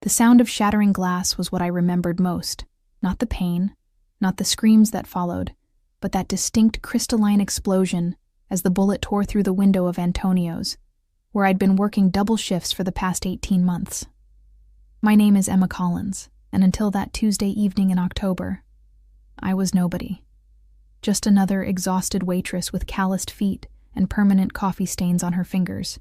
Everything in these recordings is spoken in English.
The sound of shattering glass was what I remembered most, not the pain, not the screams that followed, but that distinct crystalline explosion as the bullet tore through the window of Antonio's, where I'd been working double shifts for the past 18 months. My name is Emma Collins, and until that Tuesday evening in October, I was nobody. Just another exhausted waitress with calloused feet and permanent coffee stains on her fingers,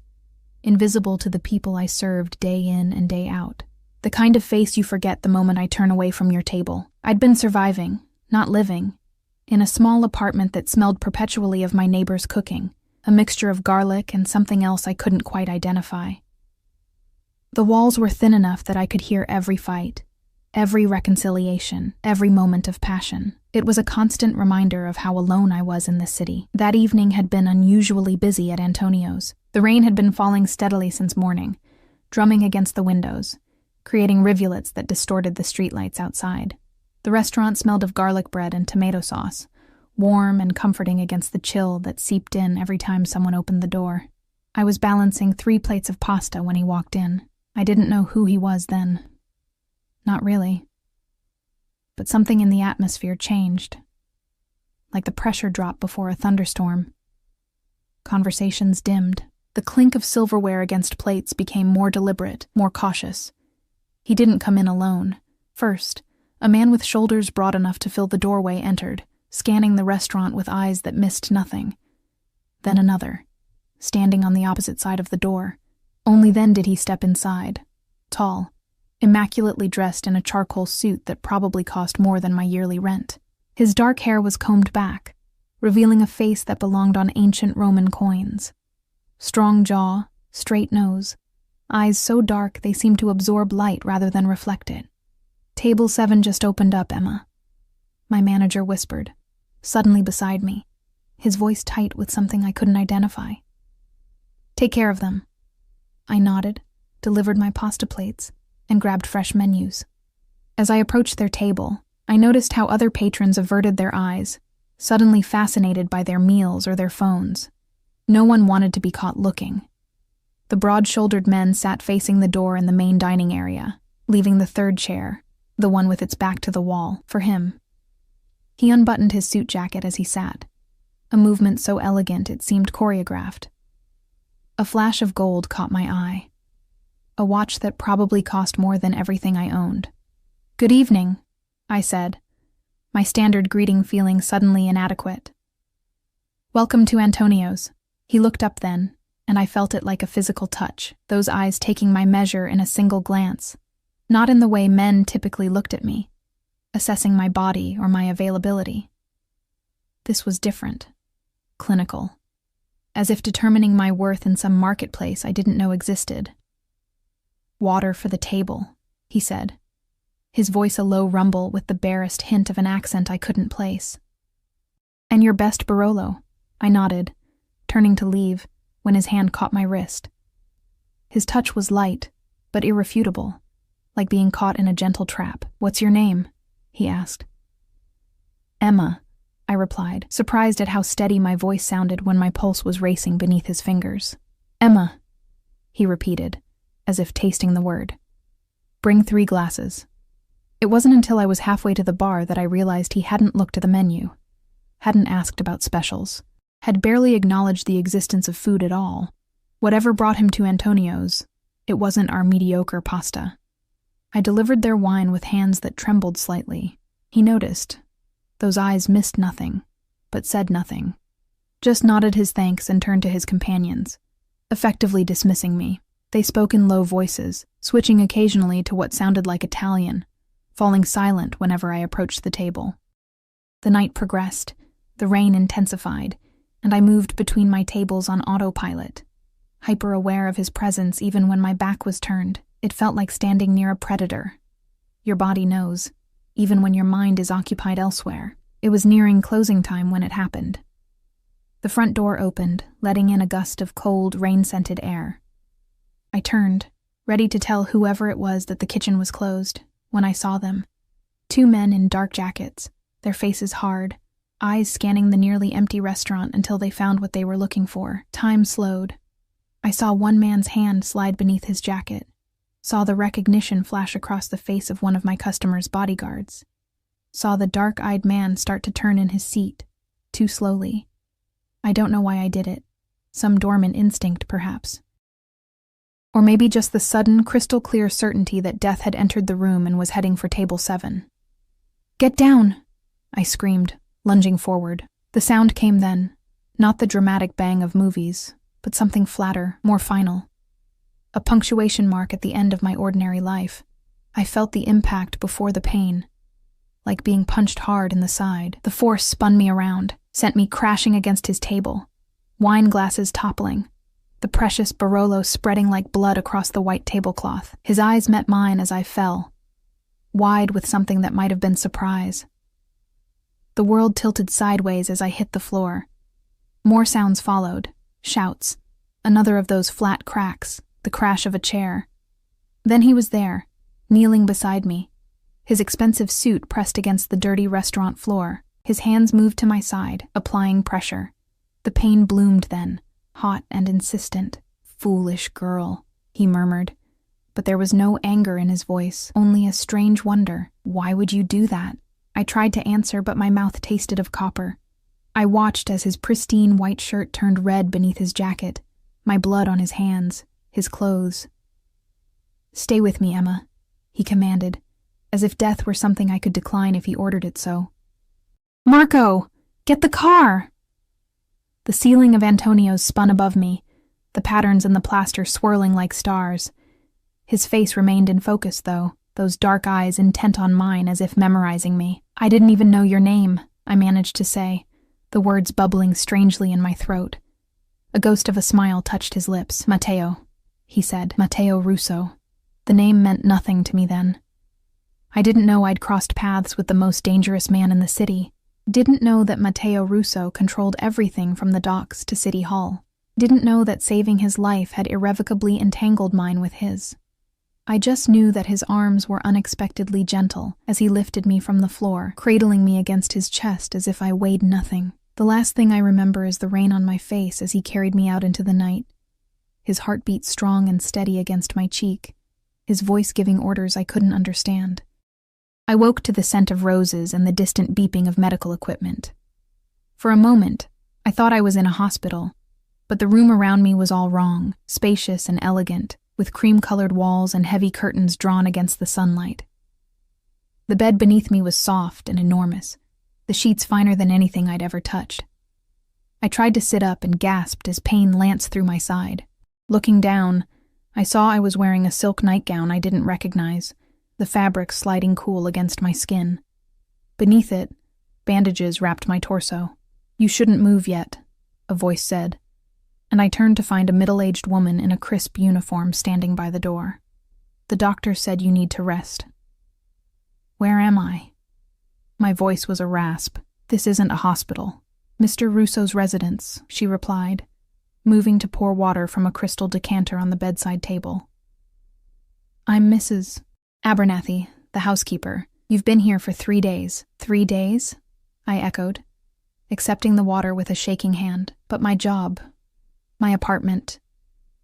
invisible to the people I served day in and day out. The kind of face you forget the moment I turn away from your table. I'd been surviving, not living, in a small apartment that smelled perpetually of my neighbor's cooking, a mixture of garlic and something else I couldn't quite identify. The walls were thin enough that I could hear every fight, every reconciliation, every moment of passion. It was a constant reminder of how alone I was in this city. That evening had been unusually busy at Antonio's. The rain had been falling steadily since morning, drumming against the windows, creating rivulets that distorted the streetlights outside. The restaurant smelled of garlic bread and tomato sauce, warm and comforting against the chill that seeped in every time someone opened the door. I was balancing 3 plates of pasta when he walked in. I didn't know who he was then. Not really. But something in the atmosphere changed, like the pressure drop before a thunderstorm. Conversations dimmed. The clink of silverware against plates became more deliberate, more cautious. He didn't come in alone. First, a man with shoulders broad enough to fill the doorway entered, scanning the restaurant with eyes that missed nothing. Then another, standing on the opposite side of the door. Only then did he step inside, tall, immaculately dressed in a charcoal suit that probably cost more than my yearly rent. His dark hair was combed back, revealing a face that belonged on ancient Roman coins. Strong jaw, straight nose, eyes so dark they seemed to absorb light rather than reflect it. "Table 7 just opened up, Emma," my manager whispered, suddenly beside me, his voice tight with something I couldn't identify. "Take care of them." I nodded, delivered my pasta plates, and grabbed fresh menus. As I approached their table, I noticed how other patrons averted their eyes, suddenly fascinated by their meals or their phones. No one wanted to be caught looking. The broad-shouldered men sat facing the door in the main dining area, leaving the third chair, the one with its back to the wall, for him. He unbuttoned his suit jacket as he sat, a movement so elegant it seemed choreographed. A flash of gold caught my eye. A watch that probably cost more than everything I owned. "Good evening," I said, my standard greeting feeling suddenly inadequate. "Welcome to Antonio's." He looked up then, and I felt it like a physical touch, those eyes taking my measure in a single glance. Not in the way men typically looked at me, assessing my body or my availability. This was different, clinical, as if determining my worth in some marketplace I didn't know existed. "Water for the table," he said, his voice a low rumble with the barest hint of an accent I couldn't place. "And your best Barolo," I nodded, turning to leave, when his hand caught my wrist. His touch was light, but irrefutable, like being caught in a gentle trap. "What's your name?" he asked. "Emma," I replied, surprised at how steady my voice sounded when my pulse was racing beneath his fingers. "Emma," he repeated, as if tasting the word. "Bring 3 glasses." It wasn't until I was halfway to the bar that I realized he hadn't looked at the menu, hadn't asked about specials, had barely acknowledged the existence of food at all. Whatever brought him to Antonio's, it wasn't our mediocre pasta. I delivered their wine with hands that trembled slightly. He noticed. Those eyes missed nothing, but said nothing. Just nodded his thanks and turned to his companions, effectively dismissing me. They spoke in low voices, switching occasionally to what sounded like Italian, falling silent whenever I approached the table. The night progressed, the rain intensified, and I moved between my tables on autopilot, hyper-aware of his presence even when my back was turned. It felt like standing near a predator. Your body knows, even when your mind is occupied elsewhere. It was nearing closing time when it happened. The front door opened, letting in a gust of cold, rain-scented air. I turned, ready to tell whoever it was that the kitchen was closed, when I saw them. 2 men in dark jackets, their faces hard, eyes scanning the nearly empty restaurant until they found what they were looking for. Time slowed. I saw one man's hand slide beneath his jacket, Saw the recognition flash across the face of one of my customer's bodyguards. Saw the dark-eyed man start to turn in his seat, too slowly. I don't know why I did it. Some dormant instinct, perhaps. Or maybe just the sudden, crystal-clear certainty that death had entered the room and was heading for table 7. "Get down!" I screamed, lunging forward. The sound came then, not the dramatic bang of movies, but something flatter, more final. A punctuation mark at the end of my ordinary life. I felt the impact before the pain. Like being punched hard in the side, the force spun me around, sent me crashing against his table. Wine glasses toppling. The precious Barolo spreading like blood across the white tablecloth. His eyes met mine as I fell, wide with something that might have been surprise. The world tilted sideways as I hit the floor. More sounds followed, shouts, another of those flat cracks, the crash of a chair. Then he was there, kneeling beside me, his expensive suit pressed against the dirty restaurant floor. His hands moved to my side, applying pressure. The pain bloomed then, hot and insistent. "Foolish girl," he murmured. But there was no anger in his voice, only a strange wonder. "Why would you do that?" I tried to answer, but my mouth tasted of copper. I watched as his pristine white shirt turned red beneath his jacket, my blood on his hands, his clothes. "Stay with me, Emma," he commanded, as if death were something I could decline if he ordered it so. "Marco! Get the car!" The ceiling of Antonio's spun above me, the patterns in the plaster swirling like stars. His face remained in focus, though, those dark eyes intent on mine as if memorizing me. "I didn't even know your name," I managed to say, the words bubbling strangely in my throat. A ghost of a smile touched his lips. "Matteo," he said. "Matteo Russo." The name meant nothing to me then. I didn't know I'd crossed paths with the most dangerous man in the city. Didn't know that Matteo Russo controlled everything from the docks to City Hall. Didn't know that saving his life had irrevocably entangled mine with his. I just knew that his arms were unexpectedly gentle as he lifted me from the floor, cradling me against his chest as if I weighed nothing. The last thing I remember is the rain on my face as he carried me out into the night. His heartbeat strong and steady against my cheek, his voice giving orders I couldn't understand. I woke to the scent of roses and the distant beeping of medical equipment. For a moment, I thought I was in a hospital, but the room around me was all wrong, spacious and elegant, with cream-colored walls and heavy curtains drawn against the sunlight. The bed beneath me was soft and enormous, the sheets finer than anything I'd ever touched. I tried to sit up and gasped as pain lanced through my side. Looking down, I saw I was wearing a silk nightgown I didn't recognize, the fabric sliding cool against my skin. Beneath it, bandages wrapped my torso. "You shouldn't move yet," a voice said, and I turned to find a middle-aged woman in a crisp uniform standing by the door. "The doctor said you need to rest." "Where am I?" My voice was a rasp. "This isn't a hospital. Mr. Russo's residence," she replied, moving to pour water from a crystal decanter on the bedside table. "I'm Mrs. Abernathy, the housekeeper. You've been here for 3 days. 3 days?" I echoed, accepting the water with a shaking hand. "But my job, my apartment,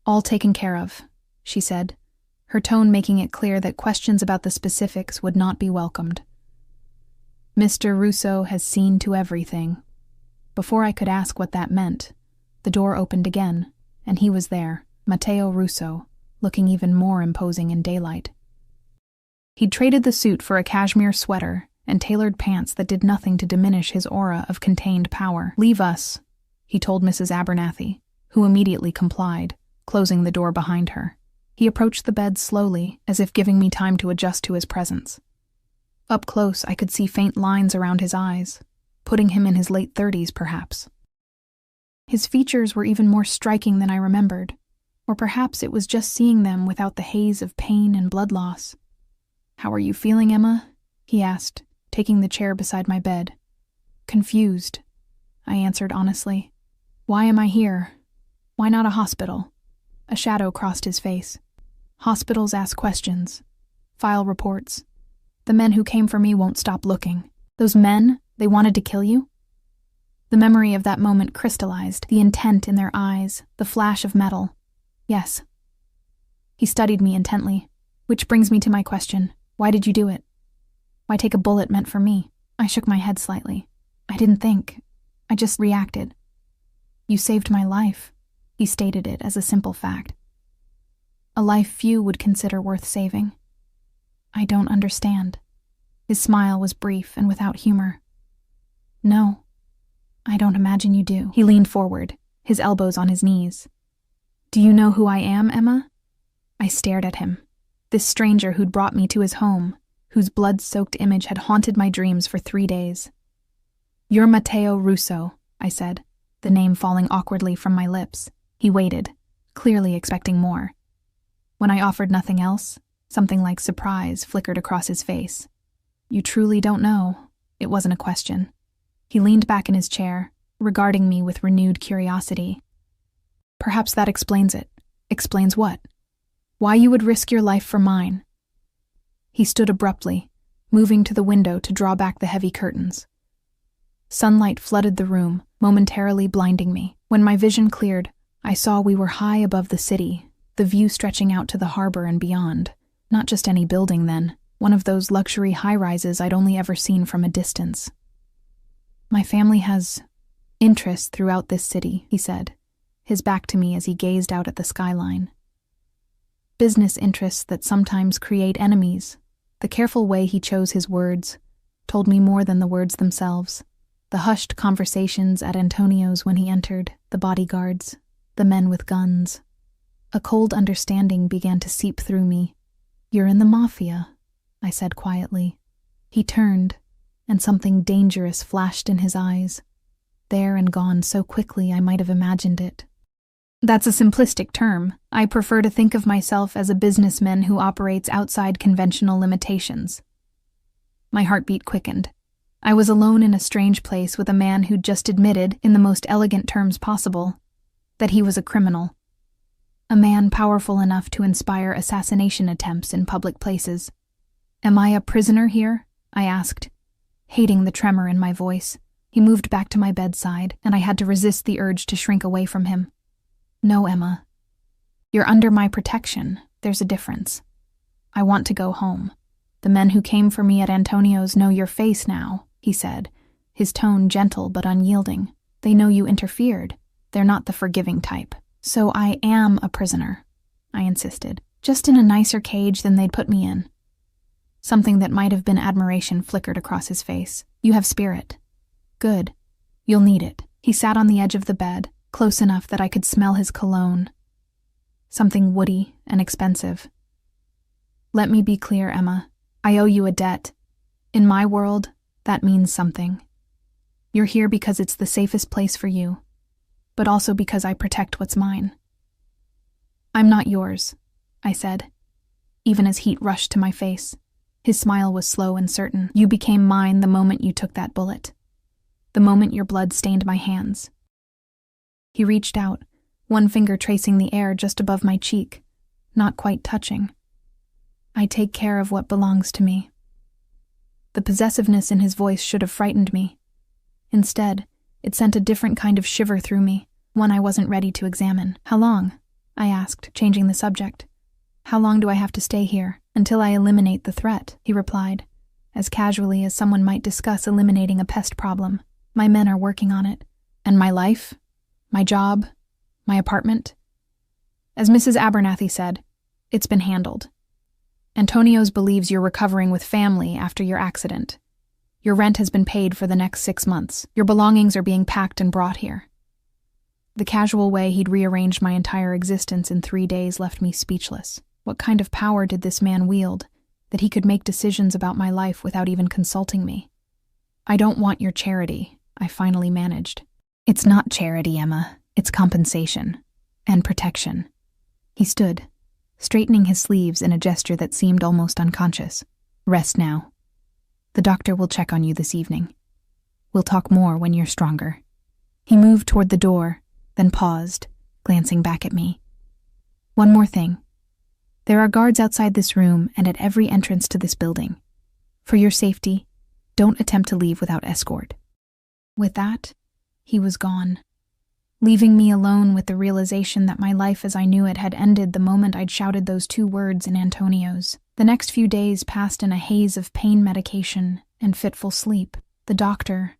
all taken care of," she said, her tone making it clear that questions about the specifics would not be welcomed. "Mr. Russo has seen to everything." Before I could ask what that meant, the door opened again, and he was there, Matteo Russo, looking even more imposing in daylight. He'd traded the suit for a cashmere sweater and tailored pants that did nothing to diminish his aura of contained power. "Leave us," he told Mrs. Abernathy, who immediately complied, closing the door behind her. He approached the bed slowly, as if giving me time to adjust to his presence. Up close, I could see faint lines around his eyes, putting him in his late 30s, perhaps. His features were even more striking than I remembered, or perhaps it was just seeing them without the haze of pain and blood loss. "How are you feeling, Emma?" he asked, taking the chair beside my bed. "Confused," I answered honestly. "Why am I here? Why not a hospital?" A shadow crossed his face. "Hospitals ask questions, file reports. The men who came for me won't stop looking." "Those men, they wanted to kill you?" The memory of that moment crystallized, the intent in their eyes, the flash of metal. "Yes." He studied me intently. Which brings me to my question. Why did you do it? Why take a bullet meant for me? I shook my head slightly. I didn't think. I just reacted. You saved my life. He stated it as a simple fact. A life few would consider worth saving. I don't understand. His smile was brief and without humor. No, I don't imagine you do. He leaned forward, his elbows on his knees. Do you know who I am, Emma? I stared at him. This stranger who'd brought me to his home, whose blood-soaked image had haunted my dreams for 3 days. You're Matteo Russo, I said, the name falling awkwardly from my lips. He waited, clearly expecting more. When I offered nothing else, something like surprise flickered across his face. You truly don't know. It wasn't a question. He leaned back in his chair, regarding me with renewed curiosity. Perhaps that explains it. Explains what? Why you would risk your life for mine. He stood abruptly, moving to the window to draw back the heavy curtains. Sunlight flooded the room, momentarily blinding me. When my vision cleared, I saw we were high above the city, the view stretching out to the harbor and beyond. Not just any building then, one of those luxury high-rises I'd only ever seen from a distance. My family has interests throughout this city, he said, his back to me as he gazed out at the skyline. Business interests that sometimes create enemies. The careful way he chose his words told me more than the words themselves. The hushed conversations at Antonio's when he entered, the bodyguards, the men with guns. A cold understanding began to seep through me. You're in the Mafia, I said quietly. He turned, and something dangerous flashed in his eyes. There and gone so quickly I might have imagined it. That's a simplistic term. I prefer to think of myself as a businessman who operates outside conventional limitations. My heartbeat quickened. I was alone in a strange place with a man who'd just admitted, in the most elegant terms possible, that he was a criminal. A man powerful enough to inspire assassination attempts in public places. Am I a prisoner here? I asked, hating the tremor in my voice. He moved back to my bedside, and I had to resist the urge to shrink away from him. No, Emma. You're under my protection. There's a difference. I want to go home. The men who came for me at Antonio's know your face now, he said, his tone gentle but unyielding. They know you interfered. They're not the forgiving type. So I am a prisoner, I insisted, just in a nicer cage than they'd put me in. Something that might have been admiration flickered across his face. You have spirit. Good. You'll need it. He sat on the edge of the bed, close enough that I could smell his cologne. Something woody and expensive. Let me be clear, Emma. I owe you a debt. In my world, that means something. You're here because it's the safest place for you, but also because I protect what's mine. I'm not yours, I said, even as heat rushed to my face. His smile was slow and certain. You became mine the moment you took that bullet. The moment your blood stained my hands. He reached out, one finger tracing the air just above my cheek, not quite touching. I take care of what belongs to me. The possessiveness in his voice should have frightened me. Instead, it sent a different kind of shiver through me, one I wasn't ready to examine. How long? I asked, changing the subject. How long do I have to stay here? Until I eliminate the threat, he replied, as casually as someone might discuss eliminating a pest problem. My men are working on it. And my life? My job? My apartment? As Mrs. Abernathy said, it's been handled. Antonio's believes you're recovering with family after your accident. Your rent has been paid for the next 6 months. Your belongings are being packed and brought here. The casual way he'd rearranged my entire existence in 3 days left me speechless. What kind of power did this man wield, that he could make decisions about my life without even consulting me? I don't want your charity, I finally managed. It's not charity, Emma. It's compensation. And protection. He stood, straightening his sleeves in a gesture that seemed almost unconscious. Rest now. The doctor will check on you this evening. We'll talk more when you're stronger. He moved toward the door, then paused, glancing back at me. One more thing. There are guards outside this room and at every entrance to this building. For your safety, don't attempt to leave without escort. With that, he was gone, leaving me alone with the realization that my life as I knew it had ended the moment I'd shouted those 2 words in Antonio's. The next few days passed in a haze of pain medication and fitful sleep. The doctor,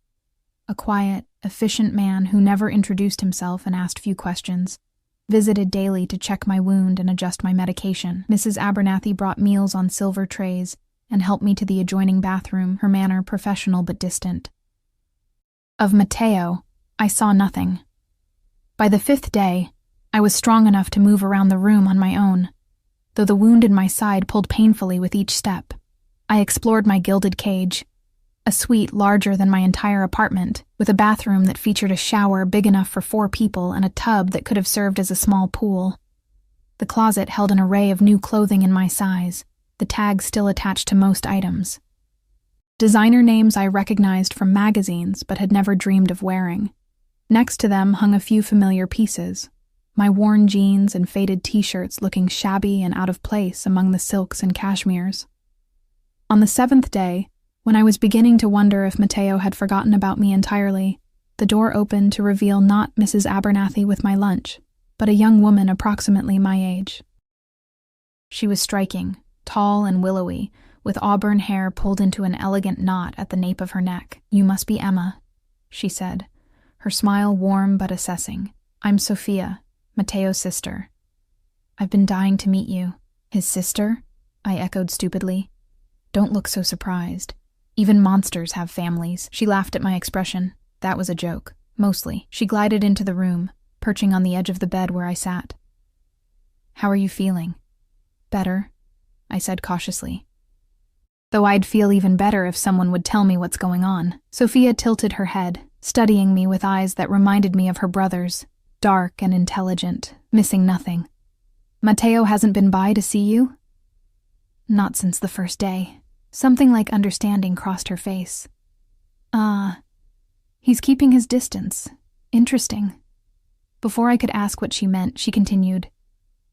a quiet, efficient man who never introduced himself and asked few questions, visited daily to check my wound and adjust my medication. Mrs. Abernathy brought meals on silver trays and helped me to the adjoining bathroom, her manner professional but distant. Of Matteo, I saw nothing. By the 5th day, I was strong enough to move around the room on my own, though the wound in my side pulled painfully with each step. I explored my gilded cage, a suite larger than my entire apartment, with a bathroom that featured a shower big enough for 4 people and a tub that could have served as a small pool. The closet held an array of new clothing in my size, the tags still attached to most items. Designer names I recognized from magazines but had never dreamed of wearing. Next to them hung a few familiar pieces, my worn jeans and faded t-shirts looking shabby and out of place among the silks and cashmeres. On the 7th day, when I was beginning to wonder if Matteo had forgotten about me entirely, the door opened to reveal not Mrs. Abernathy with my lunch, but a young woman approximately my age. She was striking, tall and willowy, with auburn hair pulled into an elegant knot at the nape of her neck. "You must be Emma," she said, her smile warm but assessing. "I'm Sophia, Matteo's sister. I've been dying to meet you." "His sister?" I echoed stupidly. "Don't look so surprised. Even monsters have families." She laughed at my expression. That was a joke, mostly. She glided into the room, perching on the edge of the bed where I sat. "How are you feeling?" "Better," I said cautiously. Though I'd feel even better if someone would tell me what's going on. Sophia tilted her head, studying me with eyes that reminded me of her brother's, dark and intelligent, missing nothing. "Matteo hasn't been by to see you?" "Not since the first day." Something like understanding crossed her face. He's keeping his distance. Interesting." Before I could ask what she meant, she continued,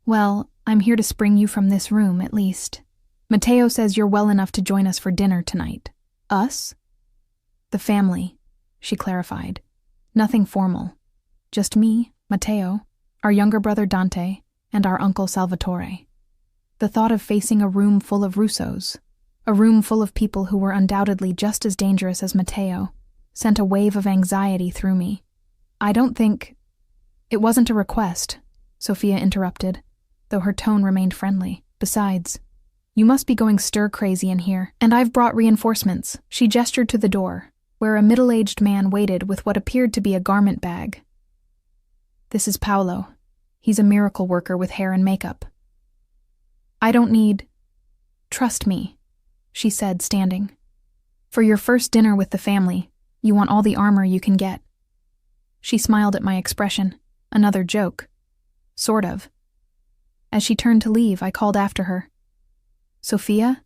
"Well, I'm here to spring you from this room, at least. Matteo says you're well enough to join us for dinner tonight." "Us?" "The family," she clarified. "Nothing formal. Just me, Matteo, our younger brother Dante, and our uncle Salvatore." The thought of facing a room full of Russos, a room full of people who were undoubtedly just as dangerous as Matteo, sent a wave of anxiety through me. "I don't think—" "It wasn't a request," Sophia interrupted, though her tone remained friendly. "Besides, you must be going stir-crazy in here, and I've brought reinforcements." She gestured to the door, where a middle-aged man waited with what appeared to be a garment bag. "This is Paolo. He's a miracle worker with hair and makeup." "I don't need—" "Trust me," she said, standing. "For your first dinner with the family, you want all the armor you can get." She smiled at my expression. Another joke. Sort of. As she turned to leave, I called after her. "Sophia?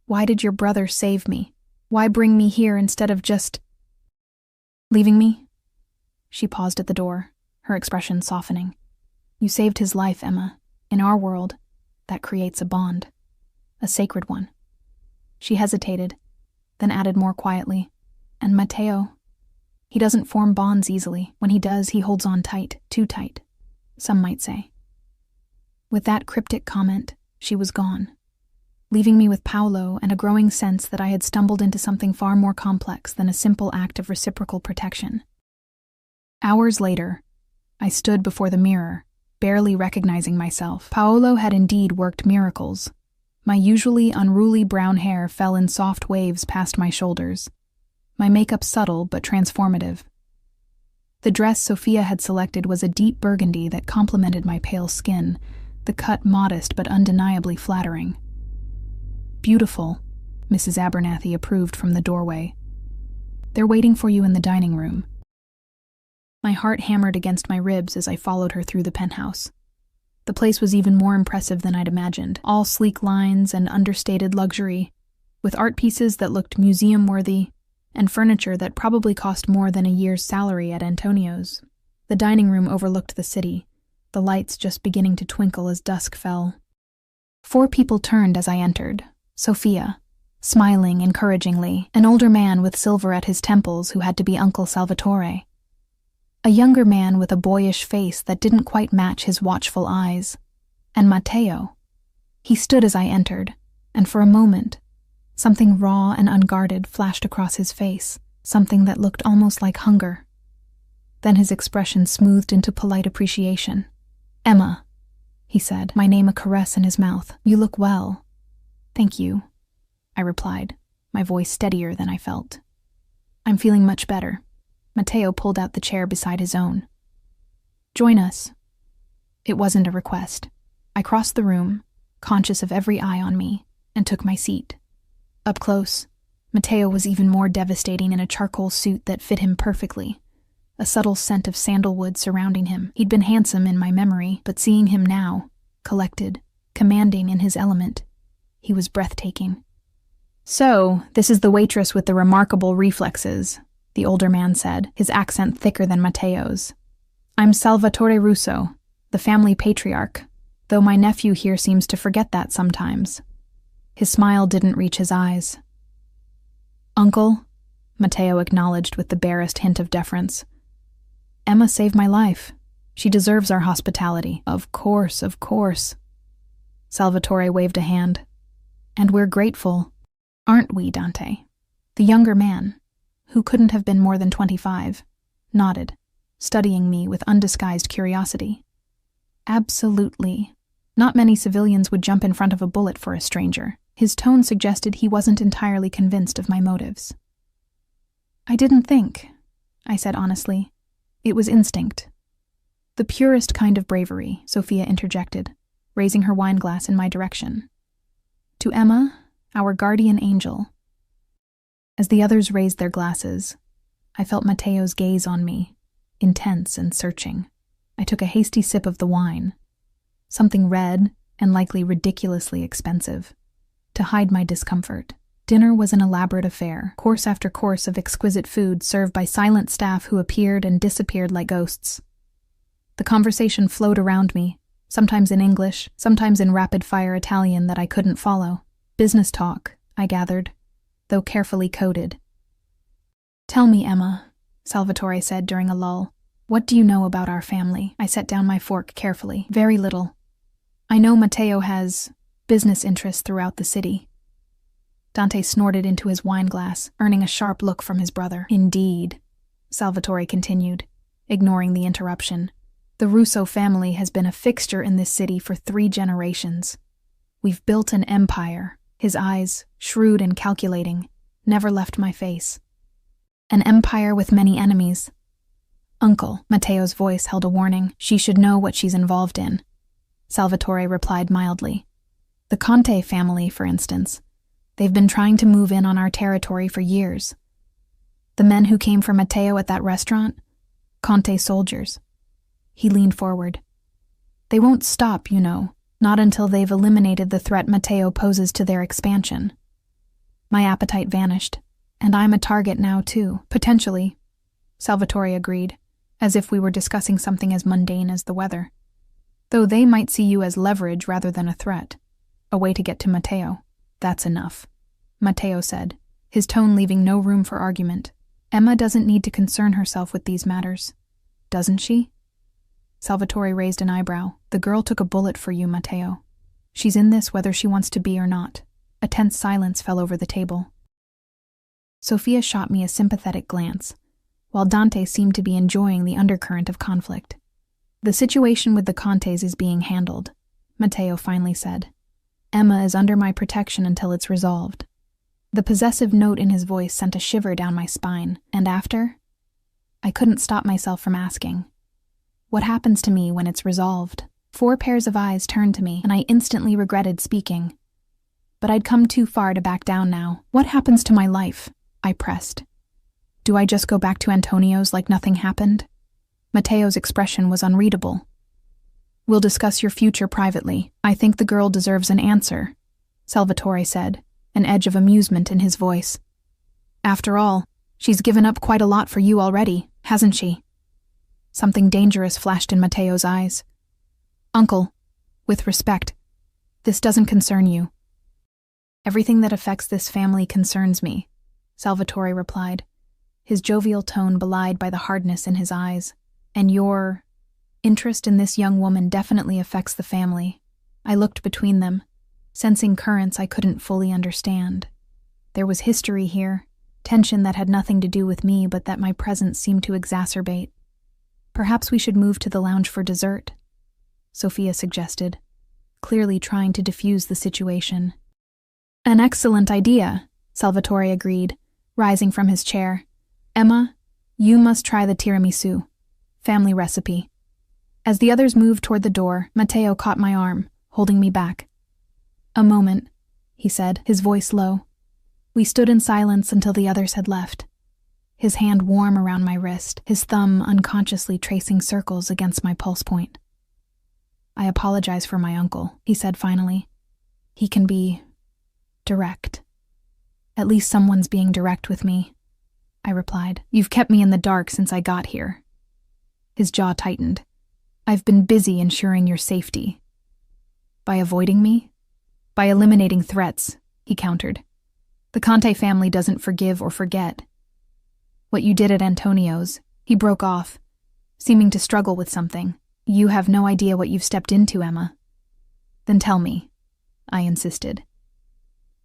Why did your brother save me? Why bring me here instead of just leaving me?" She paused at the door, her expression softening. "You saved his life, Emma. In our world, that creates a bond. A sacred one." She hesitated, then added more quietly, "And Matteo, he doesn't form bonds easily. When he does, he holds on tight, too tight, some might say." With that cryptic comment, she was gone, leaving me with Paolo and a growing sense that I had stumbled into something far more complex than a simple act of reciprocal protection. Hours later, I stood before the mirror, barely recognizing myself. Paolo had indeed worked miracles. My usually unruly brown hair fell in soft waves past my shoulders, my makeup subtle but transformative. The dress Sophia had selected was a deep burgundy that complemented my pale skin, the cut modest but undeniably flattering. "Beautiful," Mrs. Abernathy approved from the doorway. "They're waiting for you in the dining room." My heart hammered against my ribs as I followed her through the penthouse. The place was even more impressive than I'd imagined, all sleek lines and understated luxury, with art pieces that looked museum-worthy and furniture that probably cost more than a year's salary at Antonio's. The dining room overlooked the city, the lights just beginning to twinkle as dusk fell. 4 people turned as I entered. Sophia, smiling encouragingly, an older man with silver at his temples who had to be Uncle Salvatore. A younger man with a boyish face that didn't quite match his watchful eyes. And Matteo. He stood as I entered, and for a moment, something raw and unguarded flashed across his face, something that looked almost like hunger. Then his expression smoothed into polite appreciation. "Emma," he said, my name a caress in his mouth. "You look well." "Thank you," I replied, my voice steadier than I felt. "I'm feeling much better." Matteo pulled out the chair beside his own. "Join us." It wasn't a request. I crossed the room, conscious of every eye on me, and took my seat. Up close, Matteo was even more devastating in a charcoal suit that fit him perfectly, a subtle scent of sandalwood surrounding him. He'd been handsome in my memory, but seeing him now, collected, commanding in his element, he was breathtaking. "So, this is the waitress with the remarkable reflexes," the older man said, his accent thicker than Matteo's. "I'm Salvatore Russo, the family patriarch, though my nephew here seems to forget that sometimes." His smile didn't reach his eyes. "Uncle," Matteo acknowledged with the barest hint of deference. "Emma saved my life. She deserves our hospitality." Of course. Salvatore waved a hand. "And we're grateful, aren't we, Dante?" The younger man, who couldn't have been more than 25, nodded, studying me with undisguised curiosity. "Absolutely. Not many civilians would jump in front of a bullet for a stranger." His tone suggested he wasn't entirely convinced of my motives. "I didn't think," I said honestly. "It was instinct." "The purest kind of bravery," Sophia interjected, raising her wineglass in my direction. "To Emma, our guardian angel." As the others raised their glasses, I felt Matteo's gaze on me, intense and searching. I took a hasty sip of the wine, something red and likely ridiculously expensive, to hide my discomfort. Dinner was an elaborate affair, course after course of exquisite food served by silent staff who appeared and disappeared like ghosts. The conversation flowed around me, sometimes in English, sometimes in rapid-fire Italian that I couldn't follow. Business talk, I gathered, though carefully coded. "Tell me, Emma," Salvatore said during a lull. "What do you know about our family?" I set down my fork carefully. "Very little. I know Matteo has business interests throughout the city." Dante snorted into his wineglass, earning a sharp look from his brother. "Indeed," Salvatore continued, ignoring the interruption. "The Russo family has been a fixture in this city for 3 generations. We've built an empire." His eyes, shrewd and calculating, never left my face. "An empire with many enemies." "Uncle," Matteo's voice held a warning. "She should know what she's involved in." Salvatore replied mildly. "The Conte family, for instance. They've been trying to move in on our territory for years. The men who came for Matteo at that restaurant? Conte soldiers." He leaned forward. "They won't stop, you know, not until they've eliminated the threat Matteo poses to their expansion." My appetite vanished, and I'm a target now too, potentially, Salvatore agreed, as if we were discussing something as mundane as the weather. "Though they might see you as leverage rather than a threat. A way to get to Matteo." "That's enough," Matteo said, his tone leaving no room for argument. "Emma doesn't need to concern herself with these matters. Doesn't she?" Salvatore raised an eyebrow. "The girl took a bullet for you, Matteo. She's in this whether she wants to be or not." A tense silence fell over the table. Sophia shot me a sympathetic glance, while Dante seemed to be enjoying the undercurrent of conflict. "The situation with the Contes is being handled," Matteo finally said. "Emma is under my protection until it's resolved." The possessive note in his voice sent a shiver down my spine, and after? I couldn't stop myself from asking, "What happens to me when it's resolved?" 4 pairs of eyes turned to me, and I instantly regretted speaking. But I'd come too far to back down now. "What happens to my life?" I pressed. "Do I just go back to Antonio's like nothing happened?" Matteo's expression was unreadable. "We'll discuss your future privately. I think the girl deserves an answer," Salvatore said, an edge of amusement in his voice. "After all, she's given up quite a lot for you already, hasn't she?" Something dangerous flashed in Matteo's eyes. "Uncle, with respect, this doesn't concern you." "Everything that affects this family concerns me," Salvatore replied, his jovial tone belied by the hardness in his eyes. And your interest in this young woman definitely affects the family. I looked between them, sensing currents I couldn't fully understand. There was history here, tension that had nothing to do with me but that my presence seemed to exacerbate. Perhaps we should move to the lounge for dessert, Sophia suggested, clearly trying to diffuse the situation. An excellent idea, Salvatore agreed, rising from his chair. Emma, you must try the tiramisu. Family recipe. As the others moved toward the door, Matteo caught my arm, holding me back. A moment, he said, his voice low. We stood in silence until the others had left, his hand warm around my wrist, his thumb unconsciously tracing circles against my pulse point. I apologize for my uncle, he said finally. He can be direct. At least someone's being direct with me, I replied. You've kept me in the dark since I got here. His jaw tightened. I've been busy ensuring your safety. By avoiding me? By eliminating threats, he countered. The Conte family doesn't forgive or forget. What you did at Antonio's, he broke off, seeming to struggle with something. You have no idea what you've stepped into, Emma. Then tell me, I insisted.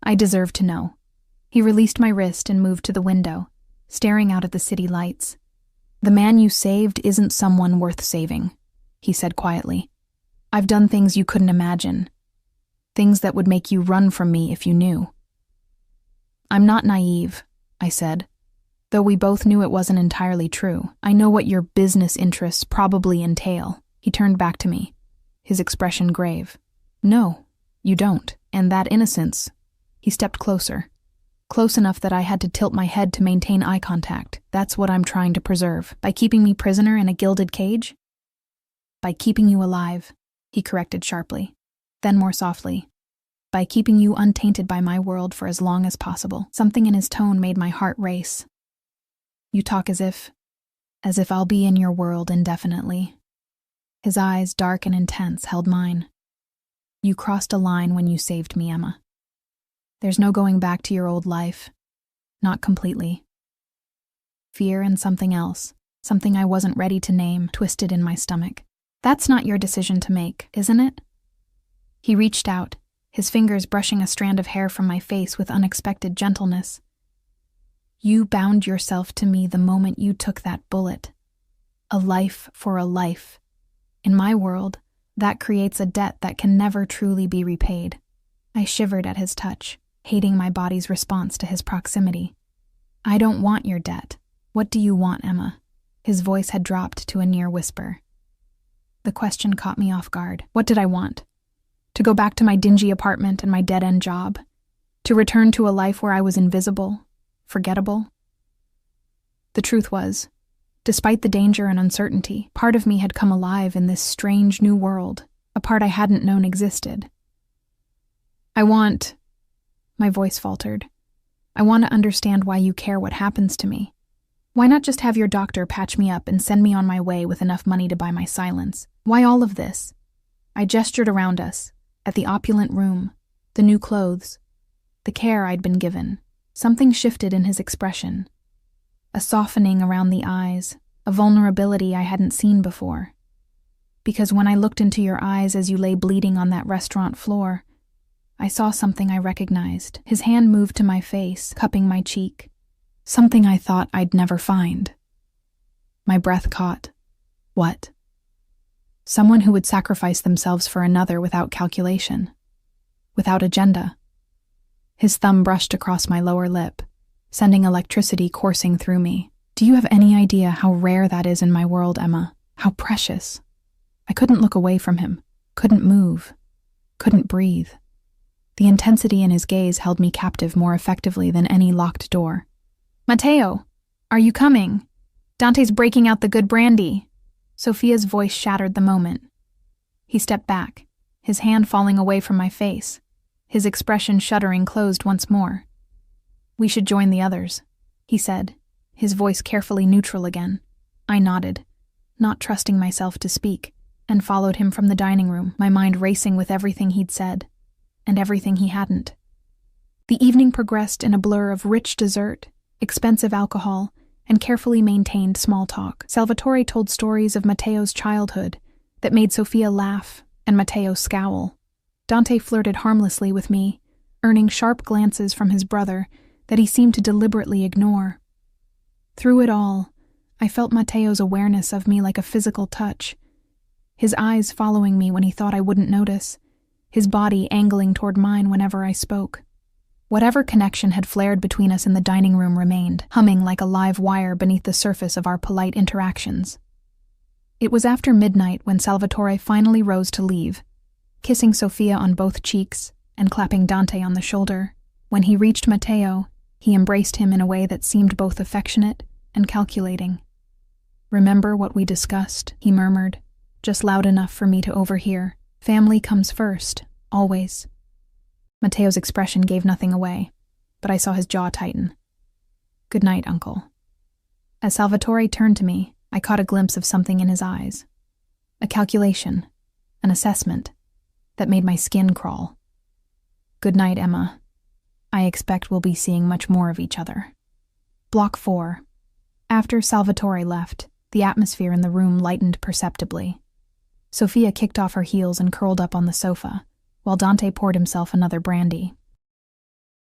I deserve to know. He released my wrist and moved to the window, staring out at the city lights. The man you saved isn't someone worth saving, he said quietly. I've done things you couldn't imagine. Things that would make you run from me if you knew. I'm not naive, I said. Though we both knew it wasn't entirely true. I know what your business interests probably entail. He turned back to me, his expression grave. No, you don't. And that innocence. He stepped closer. Close enough that I had to tilt my head to maintain eye contact. That's what I'm trying to preserve. By keeping me prisoner in a gilded cage? By keeping you alive, he corrected sharply. Then more softly. By keeping you untainted by my world for as long as possible. Something in his tone made my heart race. You talk as if I'll be in your world indefinitely. His eyes, dark and intense, held mine. You crossed a line when you saved me, Emma. There's no going back to your old life. Not completely. Fear and something else, something I wasn't ready to name, twisted in my stomach. That's not your decision to make, isn't it? He reached out, his fingers brushing a strand of hair from my face with unexpected gentleness. You bound yourself to me the moment you took that bullet. A life for a life. In my world, that creates a debt that can never truly be repaid. I shivered at his touch, hating my body's response to his proximity. I don't want your debt. What do you want, Emma? His voice had dropped to a near whisper. The question caught me off guard. What did I want? To go back to my dingy apartment and my dead-end job? To return to a life where I was invisible? Forgettable? The truth was, despite the danger and uncertainty, part of me had come alive in this strange new world, a part I hadn't known existed. My voice faltered. I want to understand why you care what happens to me. Why not just have your doctor patch me up and send me on my way with enough money to buy my silence? Why all of this? I gestured around us, at the opulent room, the new clothes, the care I'd been given. Something shifted in his expression. A softening around the eyes, a vulnerability I hadn't seen before. Because when I looked into your eyes as you lay bleeding on that restaurant floor, I saw something I recognized. His hand moved to my face, cupping my cheek. Something I thought I'd never find. My breath caught. What? Someone who would sacrifice themselves for another without calculation. Without agenda. His thumb brushed across my lower lip, sending electricity coursing through me. Do you have any idea how rare that is in my world, Emma? How precious? I couldn't look away from him, couldn't move, couldn't breathe. The intensity in his gaze held me captive more effectively than any locked door. Matteo, are you coming? Dante's breaking out the good brandy. Sophia's voice shattered the moment. He stepped back, his hand falling away from my face, his expression shuddering closed once more. We should join the others, he said, his voice carefully neutral again. I nodded, not trusting myself to speak, and followed him from the dining room, my mind racing with everything he'd said, and everything he hadn't. The evening progressed in a blur of rich dessert, expensive alcohol, and carefully maintained small talk. Salvatore told stories of Matteo's childhood that made Sofia laugh and Matteo scowl. Dante flirted harmlessly with me, earning sharp glances from his brother that he seemed to deliberately ignore. Through it all, I felt Matteo's awareness of me like a physical touch, his eyes following me when he thought I wouldn't notice, his body angling toward mine whenever I spoke. Whatever connection had flared between us in the dining room remained, humming like a live wire beneath the surface of our polite interactions. It was after midnight when Salvatore finally rose to leave, kissing Sofia on both cheeks and clapping Dante on the shoulder. When he reached Matteo, he embraced him in a way that seemed both affectionate and calculating. "Remember what we discussed," he murmured, just loud enough for me to overhear. "Family comes first, always." Matteo's expression gave nothing away, but I saw his jaw tighten. "Good night, Uncle." As Salvatore turned to me, I caught a glimpse of something in his eyes. A calculation, an assessment, that made my skin crawl. "Good night, Emma. I expect we'll be seeing much more of each other." Block 4. After Salvatore left, the atmosphere in the room lightened perceptibly. Sofia kicked off her heels and curled up on the sofa, while Dante poured himself another brandy.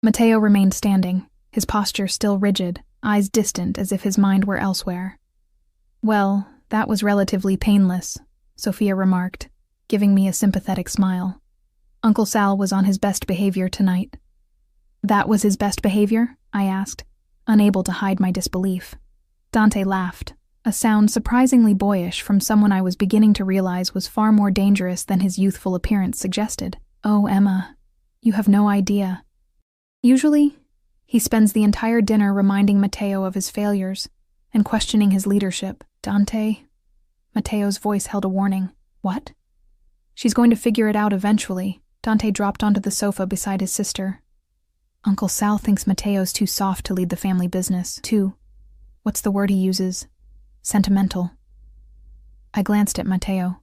Matteo remained standing, his posture still rigid, eyes distant as if his mind were elsewhere. "Well, that was relatively painless," Sofia remarked, giving me a sympathetic smile. "Uncle Sal was on his best behavior tonight." "That was his best behavior?" I asked, unable to hide my disbelief. Dante laughed, a sound surprisingly boyish from someone I was beginning to realize was far more dangerous than his youthful appearance suggested. "Oh, Emma, you have no idea. Usually, he spends the entire dinner reminding Matteo of his failures and questioning his leadership. Dante..." Matteo's voice held a warning. "What?" "She's going to figure it out eventually." Dante dropped onto the sofa beside his sister. "Uncle Sal thinks Matteo's too soft to lead the family business. Too, what's the word he uses? Sentimental." I glanced at Matteo,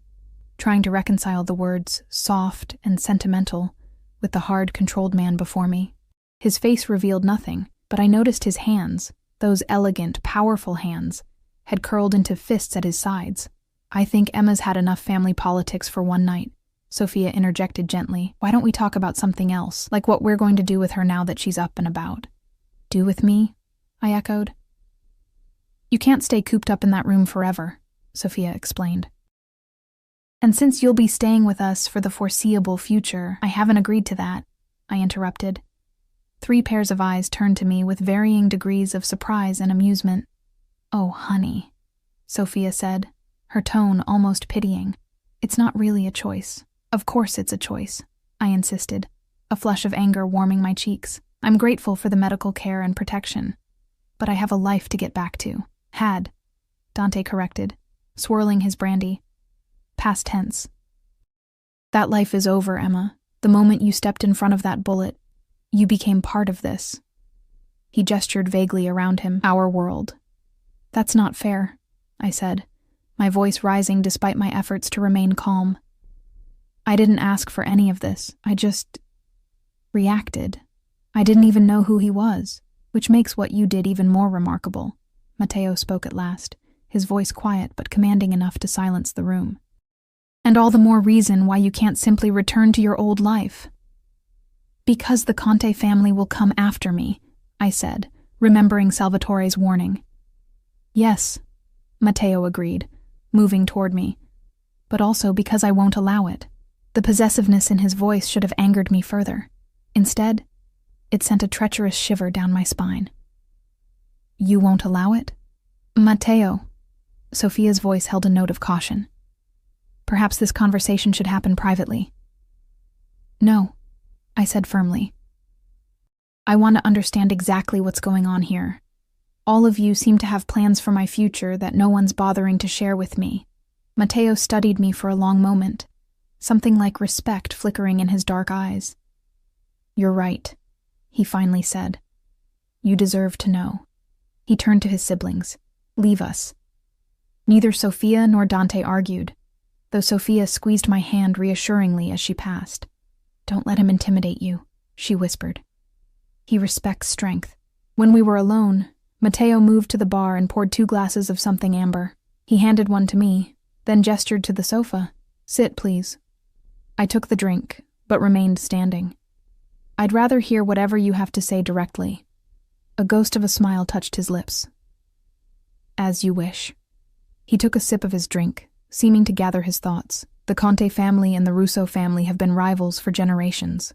trying to reconcile the words soft and sentimental with the hard, controlled man before me. His face revealed nothing, but I noticed his hands, those elegant, powerful hands, had curled into fists at his sides. "I think Emma's had enough family politics for one night," Sofia interjected gently. "Why don't we talk about something else, like what we're going to do with her now that she's up and about?" "Do with me?" I echoed. "You can't stay cooped up in that room forever," Sofia explained. "And since you'll be staying with us for the foreseeable future..." "I haven't agreed to that," I interrupted. 3 pairs of eyes turned to me with varying degrees of surprise and amusement. "Oh, honey," Sofia said, her tone almost pitying. "It's not really a choice." "Of course it's a choice," I insisted, a flush of anger warming my cheeks. "I'm grateful for the medical care and protection, but I have a life to get back to." "Had," Dante corrected, swirling his brandy. Past tense. "That life is over, Emma. The moment you stepped in front of that bullet, you became part of this." He gestured vaguely around him. "Our world." "That's not fair," I said, my voice rising despite my efforts to remain calm. "I didn't ask for any of this. I just reacted. I didn't even know who he was, which makes what you did even more remarkable." Matteo spoke at last, his voice quiet but commanding enough to silence the room. "And all the more reason why you can't simply return to your old life." "Because the Conte family will come after me," I said, remembering Salvatore's warning. "Yes," Matteo agreed, moving toward me, "but also because I won't allow it." The possessiveness in his voice should have angered me further. Instead, it sent a treacherous shiver down my spine. "You won't allow it?" "Matteo," Sofia's voice held a note of caution. "Perhaps this conversation should happen privately." "No," I said firmly. "I want to understand exactly what's going on here. All of you seem to have plans for my future that no one's bothering to share with me." Matteo studied me for a long moment, something like respect flickering in his dark eyes. "You're right," he finally said. "You deserve to know." He turned to his siblings. "Leave us." Neither Sofia nor Dante argued, though Sofia squeezed my hand reassuringly as she passed. "Don't let him intimidate you," she whispered. "He respects strength." When we were alone, Matteo moved to the bar and poured 2 glasses of something amber. He handed one to me, then gestured to the sofa. "Sit, please." I took the drink, but remained standing. "I'd rather hear whatever you have to say directly." A ghost of a smile touched his lips. "As you wish." He took a sip of his drink, seeming to gather his thoughts. The Conte family and the Russo family have been rivals for generations.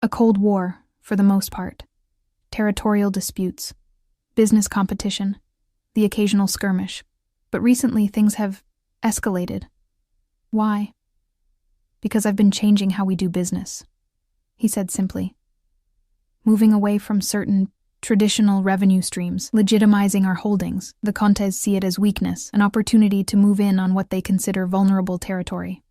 A cold war, for the most part. Territorial disputes, business competition, the occasional skirmish. But recently things have escalated. Why? Because I've been changing how we do business, he said simply. Moving away from certain traditional revenue streams, legitimizing our holdings. The Contes see it as weakness, an opportunity to move in on what they consider vulnerable territory.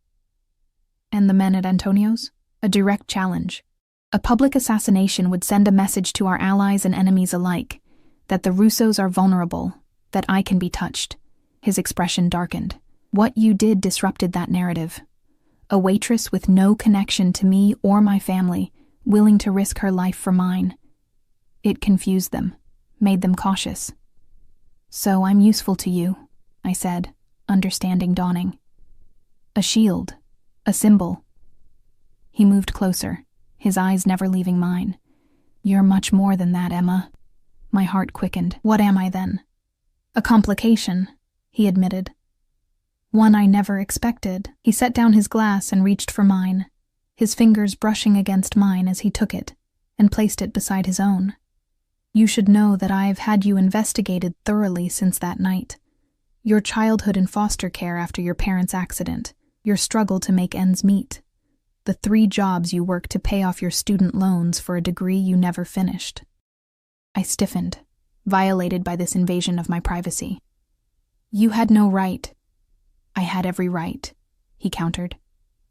And the men at Antonio's? A direct challenge. A public assassination would send a message to our allies and enemies alike, that the Russos are vulnerable, that I can be touched. His expression darkened. What you did disrupted that narrative. A waitress with no connection to me or my family, willing to risk her life for mine. It confused them, made them cautious. "So I'm useful to you," I said, understanding dawning. "A shield, a symbol." He moved closer, his eyes never leaving mine. "You're much more than that, Emma." My heart quickened. "What am I then?" "A complication," he admitted. "One I never expected." He set down his glass and reached for mine, his fingers brushing against mine as he took it and placed it beside his own. "You should know that I've had you investigated thoroughly since that night. Your childhood in foster care after your parents' accident, your struggle to make ends meet, the 3 jobs you worked to pay off your student loans for a degree you never finished." I stiffened, violated by this invasion of my privacy. "You had no right." "I had every right," he countered.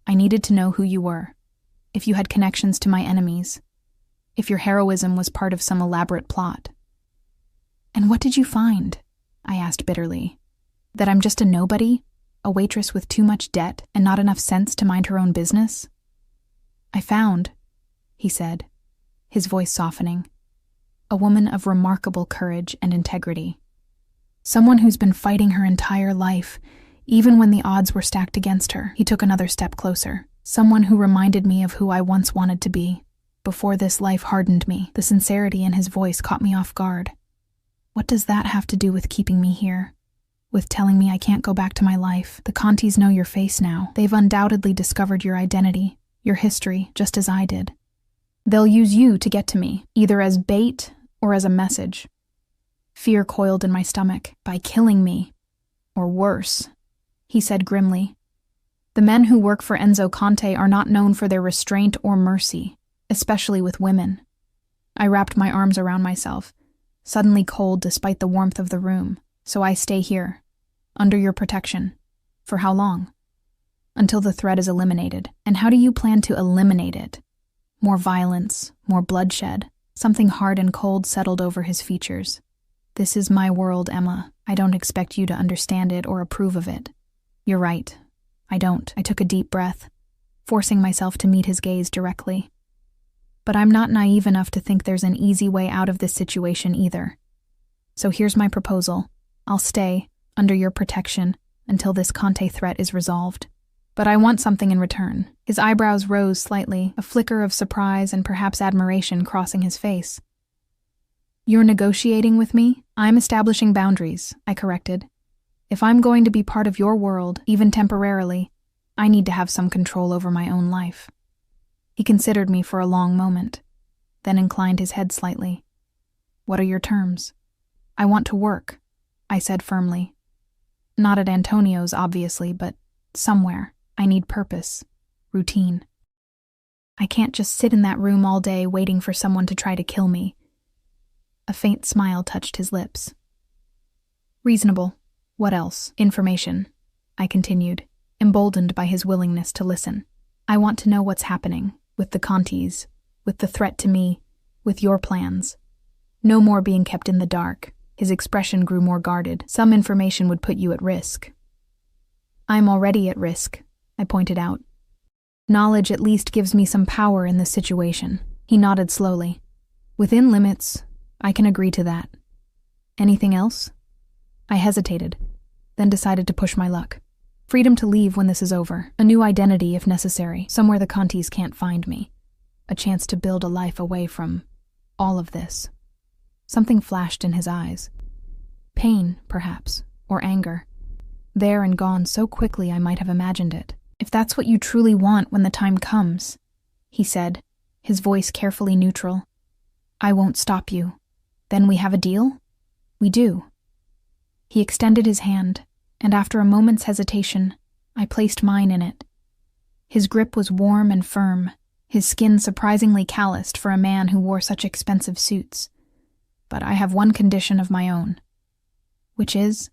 "I needed to know who you were, if you had connections to my enemies, if your heroism was part of some elaborate plot." "And what did you find?" I asked bitterly. "That I'm just a nobody, a waitress with too much debt and not enough sense to mind her own business?" "I found," he said, his voice softening, "a woman of remarkable courage and integrity. Someone who's been fighting her entire life, even when the odds were stacked against her." He took another step closer. "Someone who reminded me of who I once wanted to be, before this life hardened me." The sincerity in his voice caught me off guard. "What does that have to do with keeping me here? With telling me I can't go back to my life? The Contis know your face now. They've undoubtedly discovered your identity, your history, just as I did. They'll use you to get to me, either as bait or as a message." Fear coiled in my stomach. "By killing me. Or worse," he said grimly. "The men who work for Enzo Conte are not known for their restraint or mercy, especially with women." I wrapped my arms around myself, suddenly cold despite the warmth of the room. "So I stay here, under your protection. For how long?" "Until the threat is eliminated." "And how do you plan to eliminate it?" More violence, more bloodshed. Something hard and cold settled over his features. "This is my world, Emma. I don't expect you to understand it or approve of it." "You're right. I don't." I took a deep breath, forcing myself to meet his gaze directly. "But I'm not naive enough to think there's an easy way out of this situation either. So here's my proposal. I'll stay, under your protection, until this Conte threat is resolved. But I want something in return." His eyebrows rose slightly, a flicker of surprise and perhaps admiration crossing his face. "You're negotiating with me?" "I'm establishing boundaries," I corrected. "If I'm going to be part of your world, even temporarily, I need to have some control over my own life." He considered me for a long moment, then inclined his head slightly. "What are your terms?" "I want to work," I said firmly. "Not at Antonio's, obviously, but somewhere. I need purpose, routine. I can't just sit in that room all day waiting for someone to try to kill me." A faint smile touched his lips. "Reasonable. What else?" "Information," I continued, emboldened by his willingness to listen. "I want to know what's happening, with the Contis, with the threat to me, with your plans. No more being kept in the dark." His expression grew more guarded. "Some information would put you at risk." "I'm already at risk," I pointed out. "Knowledge at least gives me some power in this situation." He nodded slowly. "Within limits, I can agree to that. Anything else? I hesitated, then decided to push my luck. Freedom to leave when this is over. A new identity if necessary, somewhere the Contis can't find me. A chance to build a life away from all of this. Something flashed in his eyes. Pain, perhaps, or anger. There and gone so quickly I might have imagined it. If that's what you truly want when the time comes, he said, his voice carefully neutral, I won't stop you. Then we have a deal? We do. He extended his hand, and after a moment's hesitation, I placed mine in it. His grip was warm and firm, his skin surprisingly calloused for a man who wore such expensive suits. But I have one condition of my own. Which is?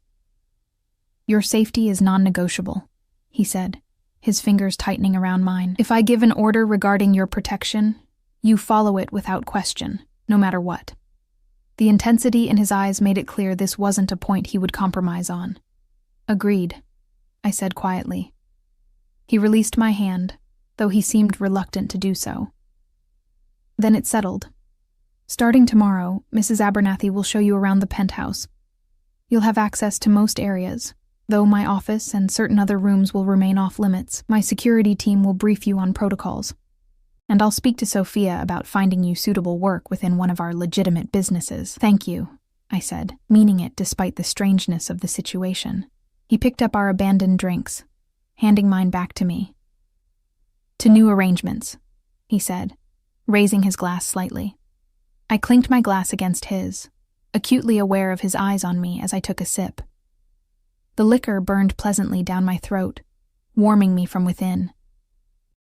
Your safety is non-negotiable, he said, his fingers tightening around mine. If I give an order regarding your protection, you follow it without question, no matter what. The intensity in his eyes made it clear this wasn't a point he would compromise on. Agreed, I said quietly. He released my hand, though he seemed reluctant to do so. Then it settled. Starting tomorrow, Mrs. Abernathy will show you around the penthouse. You'll have access to most areas, though my office and certain other rooms will remain off-limits. My security team will brief you on protocols. And I'll speak to Sophia about finding you suitable work within one of our legitimate businesses. Thank you, I said, meaning it despite the strangeness of the situation. He picked up our abandoned drinks, handing mine back to me. To new arrangements, he said, raising his glass slightly. I clinked my glass against his, acutely aware of his eyes on me as I took a sip. The liquor burned pleasantly down my throat, warming me from within.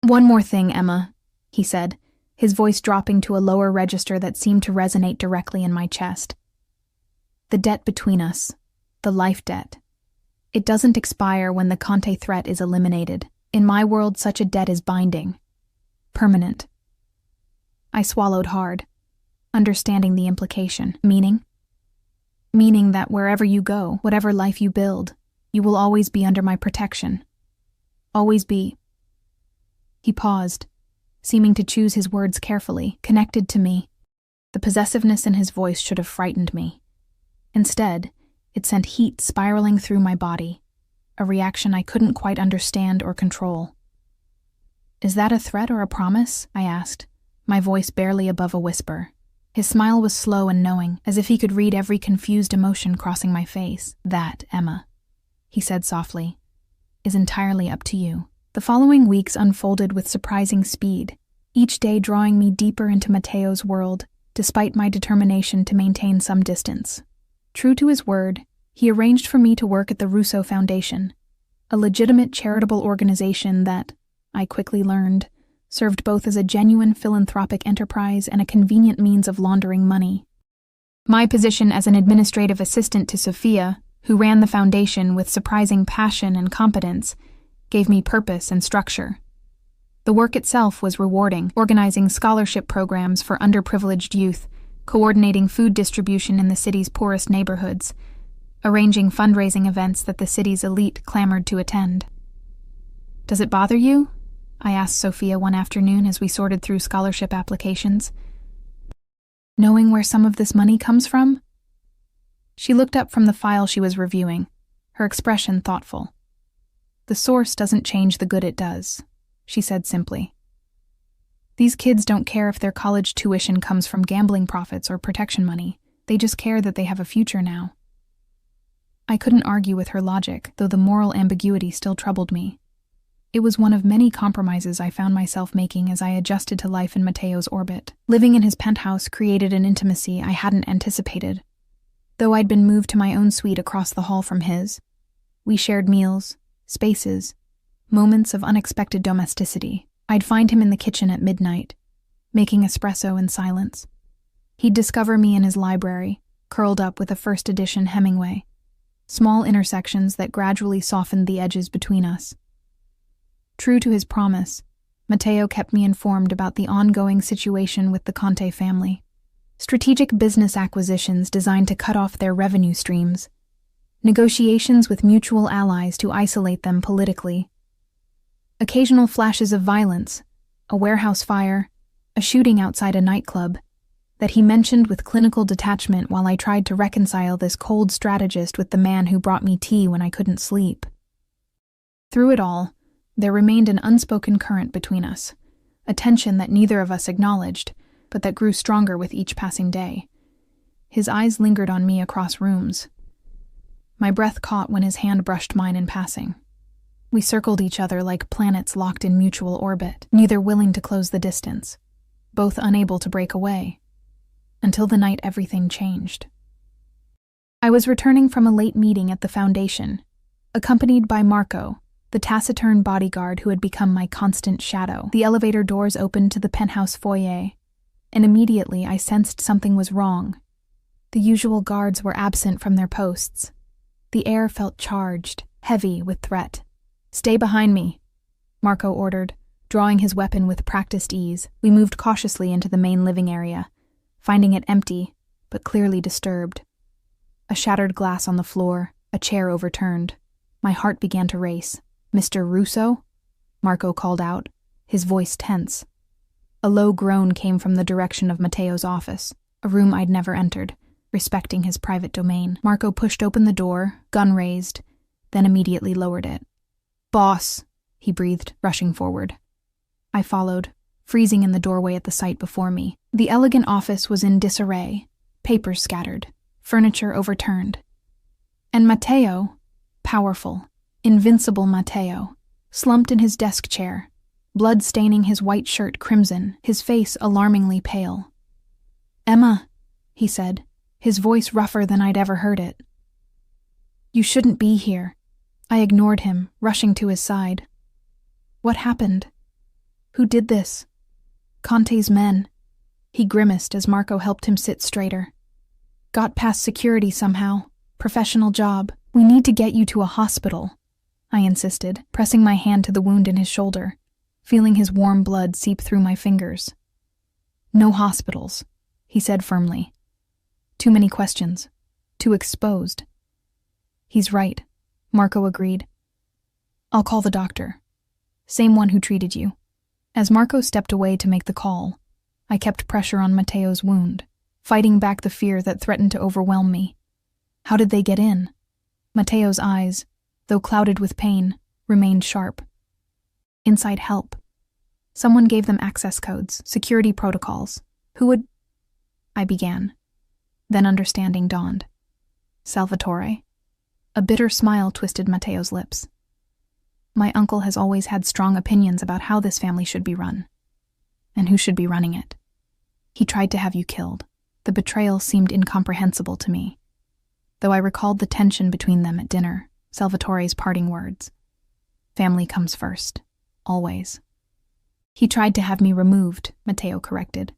One more thing, Emma, he said, his voice dropping to a lower register that seemed to resonate directly in my chest. The debt between us, the life debt. It doesn't expire when the Conte threat is eliminated. In my world, such a debt is binding, permanent. I swallowed hard, understanding the implication. Meaning? Meaning that wherever you go, whatever life you build, you will always be under my protection. Always be. He paused, seeming to choose his words carefully, connected to me. The possessiveness in his voice should have frightened me. Instead, it sent heat spiraling through my body, a reaction I couldn't quite understand or control. Is that a threat or a promise? I asked, my voice barely above a whisper. His smile was slow and knowing, as if he could read every confused emotion crossing my face. That, Emma, he said softly, is entirely up to you. The following weeks unfolded with surprising speed, each day drawing me deeper into Matteo's world, despite my determination to maintain some distance. True to his word, he arranged for me to work at the Russo Foundation, a legitimate charitable organization that, I quickly learned, served both as a genuine philanthropic enterprise and a convenient means of laundering money. My position as an administrative assistant to Sophia, who ran the foundation with surprising passion and competence, gave me purpose and structure. The work itself was rewarding, organizing scholarship programs for underprivileged youth, coordinating food distribution in the city's poorest neighborhoods, arranging fundraising events that the city's elite clamored to attend. Does it bother you? I asked Sophia one afternoon as we sorted through scholarship applications. Knowing where some of this money comes from? She looked up from the file she was reviewing, her expression thoughtful. The source doesn't change the good it does, she said simply. These kids don't care if their college tuition comes from gambling profits or protection money. They just care that they have a future now. I couldn't argue with her logic, though the moral ambiguity still troubled me. It was one of many compromises I found myself making as I adjusted to life in Matteo's orbit. Living in his penthouse created an intimacy I hadn't anticipated. Though I'd been moved to my own suite across the hall from his, we shared meals, spaces, moments of unexpected domesticity. I'd find him in the kitchen at midnight, making espresso in silence. He'd discover me in his library, curled up with a first edition Hemingway, small intersections that gradually softened the edges between us. True to his promise, Matteo kept me informed about the ongoing situation with the Conte family. Strategic business acquisitions designed to cut off their revenue streams. Negotiations with mutual allies to isolate them politically. Occasional flashes of violence, a warehouse fire, a shooting outside a nightclub, that he mentioned with clinical detachment while I tried to reconcile this cold strategist with the man who brought me tea when I couldn't sleep. Through it all, there remained an unspoken current between us, a tension that neither of us acknowledged, but that grew stronger with each passing day. His eyes lingered on me across rooms. My breath caught when his hand brushed mine in passing. We circled each other like planets locked in mutual orbit, neither willing to close the distance, both unable to break away, until the night everything changed. I was returning from a late meeting at the foundation, accompanied by Marco, the taciturn bodyguard who had become my constant shadow. The elevator doors opened to the penthouse foyer, and immediately I sensed something was wrong. The usual guards were absent from their posts. The air felt charged, heavy with threat. "Stay behind me," Marco ordered, drawing his weapon with practiced ease. We moved cautiously into the main living area, finding it empty, but clearly disturbed. A shattered glass on the floor, a chair overturned. My heart began to race. "Mr. Russo?" Marco called out, his voice tense. A low groan came from the direction of Matteo's office, a room I'd never entered, respecting his private domain. Marco pushed open the door, gun raised, then immediately lowered it. "Boss," he breathed, rushing forward. I followed, freezing in the doorway at the sight before me. The elegant office was in disarray, papers scattered, furniture overturned. And Matteo, powerful, invincible Matteo, slumped in his desk chair, blood staining his white shirt crimson, his face alarmingly pale. "Emma," he said, his voice rougher than I'd ever heard it. "You shouldn't be here." I ignored him, rushing to his side. "What happened? Who did this?" "Conte's men." He grimaced as Marco helped him sit straighter. "Got past security somehow. Professional job. We need to get you to a hospital," I insisted, pressing my hand to the wound in his shoulder, feeling his warm blood seep through my fingers. "No hospitals," he said firmly. "Too many questions. Too exposed." "He's right," Marco agreed. "I'll call the doctor. Same one who treated you." As Marco stepped away to make the call, I kept pressure on Matteo's wound, fighting back the fear that threatened to overwhelm me. How did they get in? Matteo's eyes, though clouded with pain, remained sharp. Inside help. Someone gave them access codes, security protocols. Who would... I began. Then understanding dawned. Salvatore. A bitter smile twisted Matteo's lips. My uncle has always had strong opinions about how this family should be run, and who should be running it. He tried to have you killed. The betrayal seemed incomprehensible to me, though I recalled the tension between them at dinner, Salvatore's parting words. Family comes first, always. He tried to have me removed, Matteo corrected.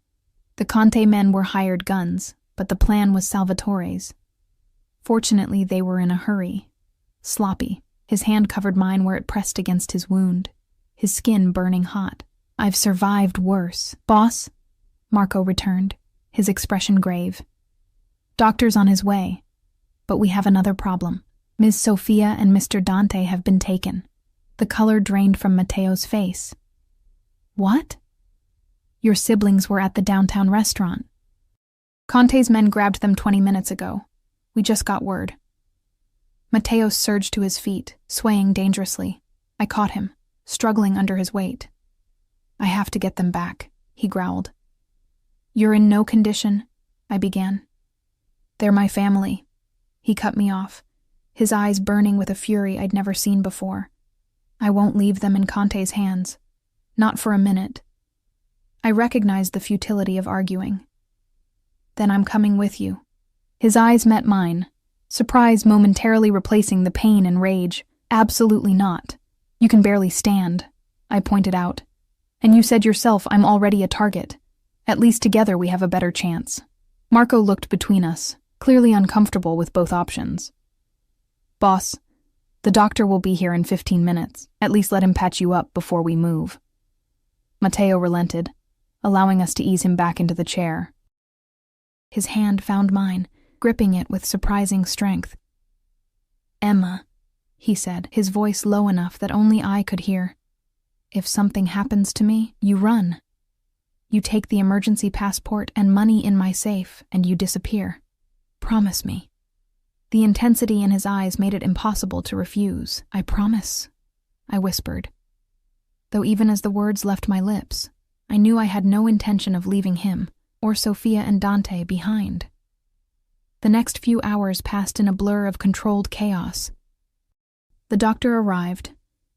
The Conte men were hired guns, but the plan was Salvatore's. Fortunately, they were in a hurry. Sloppy. His hand covered mine where it pressed against his wound, his skin burning hot. "I've survived worse." "Boss?" Marco returned, his expression grave. "Doctor's on his way, but we have another problem. Ms. Sofia and Mr. Dante have been taken." The color drained from Matteo's face. "What?" "Your siblings were at the downtown restaurant. Conte's men grabbed them 20 minutes ago. We just got word." Matteo surged to his feet, swaying dangerously. I caught him, struggling under his weight. "I have to get them back," he growled. "You're in no condition," I began. "They're my family." He cut me off, his eyes burning with a fury I'd never seen before. "I won't leave them in Conte's hands. Not for a minute." I recognized the futility of arguing. "Then I'm coming with you." His eyes met mine, surprise momentarily replacing the pain and rage. "Absolutely not. You can barely stand," I pointed out. "And you said yourself I'm already a target. At least together we have a better chance." Marco looked between us, clearly uncomfortable with both options. "Boss, the doctor will be here in 15 minutes. At least let him patch you up before we move." Matteo relented, allowing us to ease him back into the chair. His hand found mine, gripping it with surprising strength. "Emma," he said, his voice low enough that only I could hear. "If something happens to me, you run." You take the emergency passport and money in my safe, and you disappear. Promise me." The intensity in his eyes made it impossible to refuse. "I promise," I whispered. Though even as the words left my lips, I knew I had no intention of leaving him, or Sophia and Dante, behind. The next few hours passed in a blur of controlled chaos. The doctor arrived,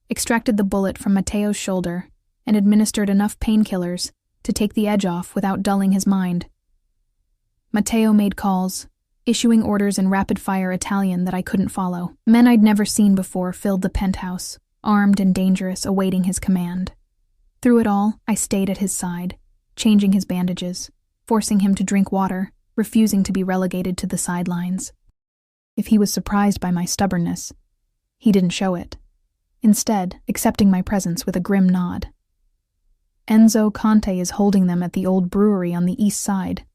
extracted the bullet from Matteo's shoulder, and administered enough painkillers to take the edge off without dulling his mind. Matteo made calls, issuing orders in rapid-fire Italian that I couldn't follow. Men I'd never seen before filled the penthouse, armed and dangerous, awaiting his command. Through it all, I stayed at his side, changing his bandages, forcing him to drink water, refusing to be relegated to the sidelines. If he was surprised by my stubbornness, he didn't show it, instead accepting my presence with a grim nod. "Enzo Conte is holding them at the old brewery on the east side,"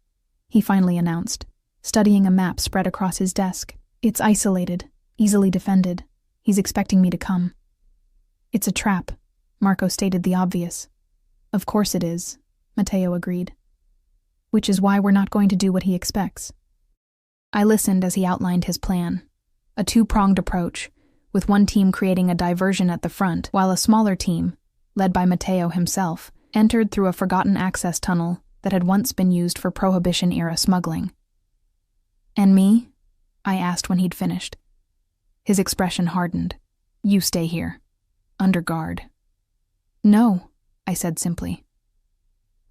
he finally announced, studying a map spread across his desk. "It's isolated, easily defended. He's expecting me to come." "It's a trap," Marco stated the obvious. "Of course it is," Matteo agreed. "Which is why we're not going to do what he expects." I listened as he outlined his plan, a two-pronged approach, with one team creating a diversion at the front, while a smaller team, led by Matteo himself, entered through a forgotten access tunnel that had once been used for Prohibition-era smuggling. "And me?" I asked when he'd finished. His expression hardened. "You stay here, under guard." "No," I said simply.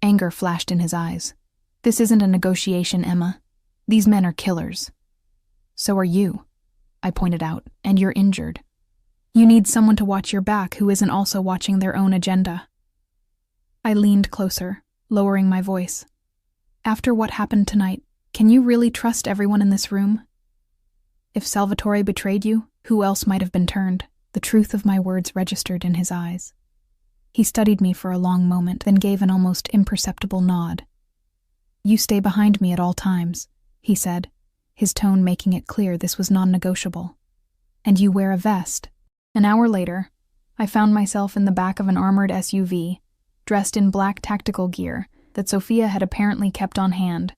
Anger flashed in his eyes. "This isn't a negotiation, Emma. These men are killers." "So are you," I pointed out, "and you're injured. You need someone to watch your back who isn't also watching their own agenda." I leaned closer, lowering my voice. "After what happened tonight, can you really trust everyone in this room? If Salvatore betrayed you, who else might have been turned?" The truth of my words registered in his eyes. He studied me for a long moment, then gave an almost imperceptible nod. "You stay behind me at all times," he said, his tone making it clear this was non-negotiable. "And you wear a vest." An hour later, I found myself in the back of an armored SUV, dressed in black tactical gear that Sophia had apparently kept on hand.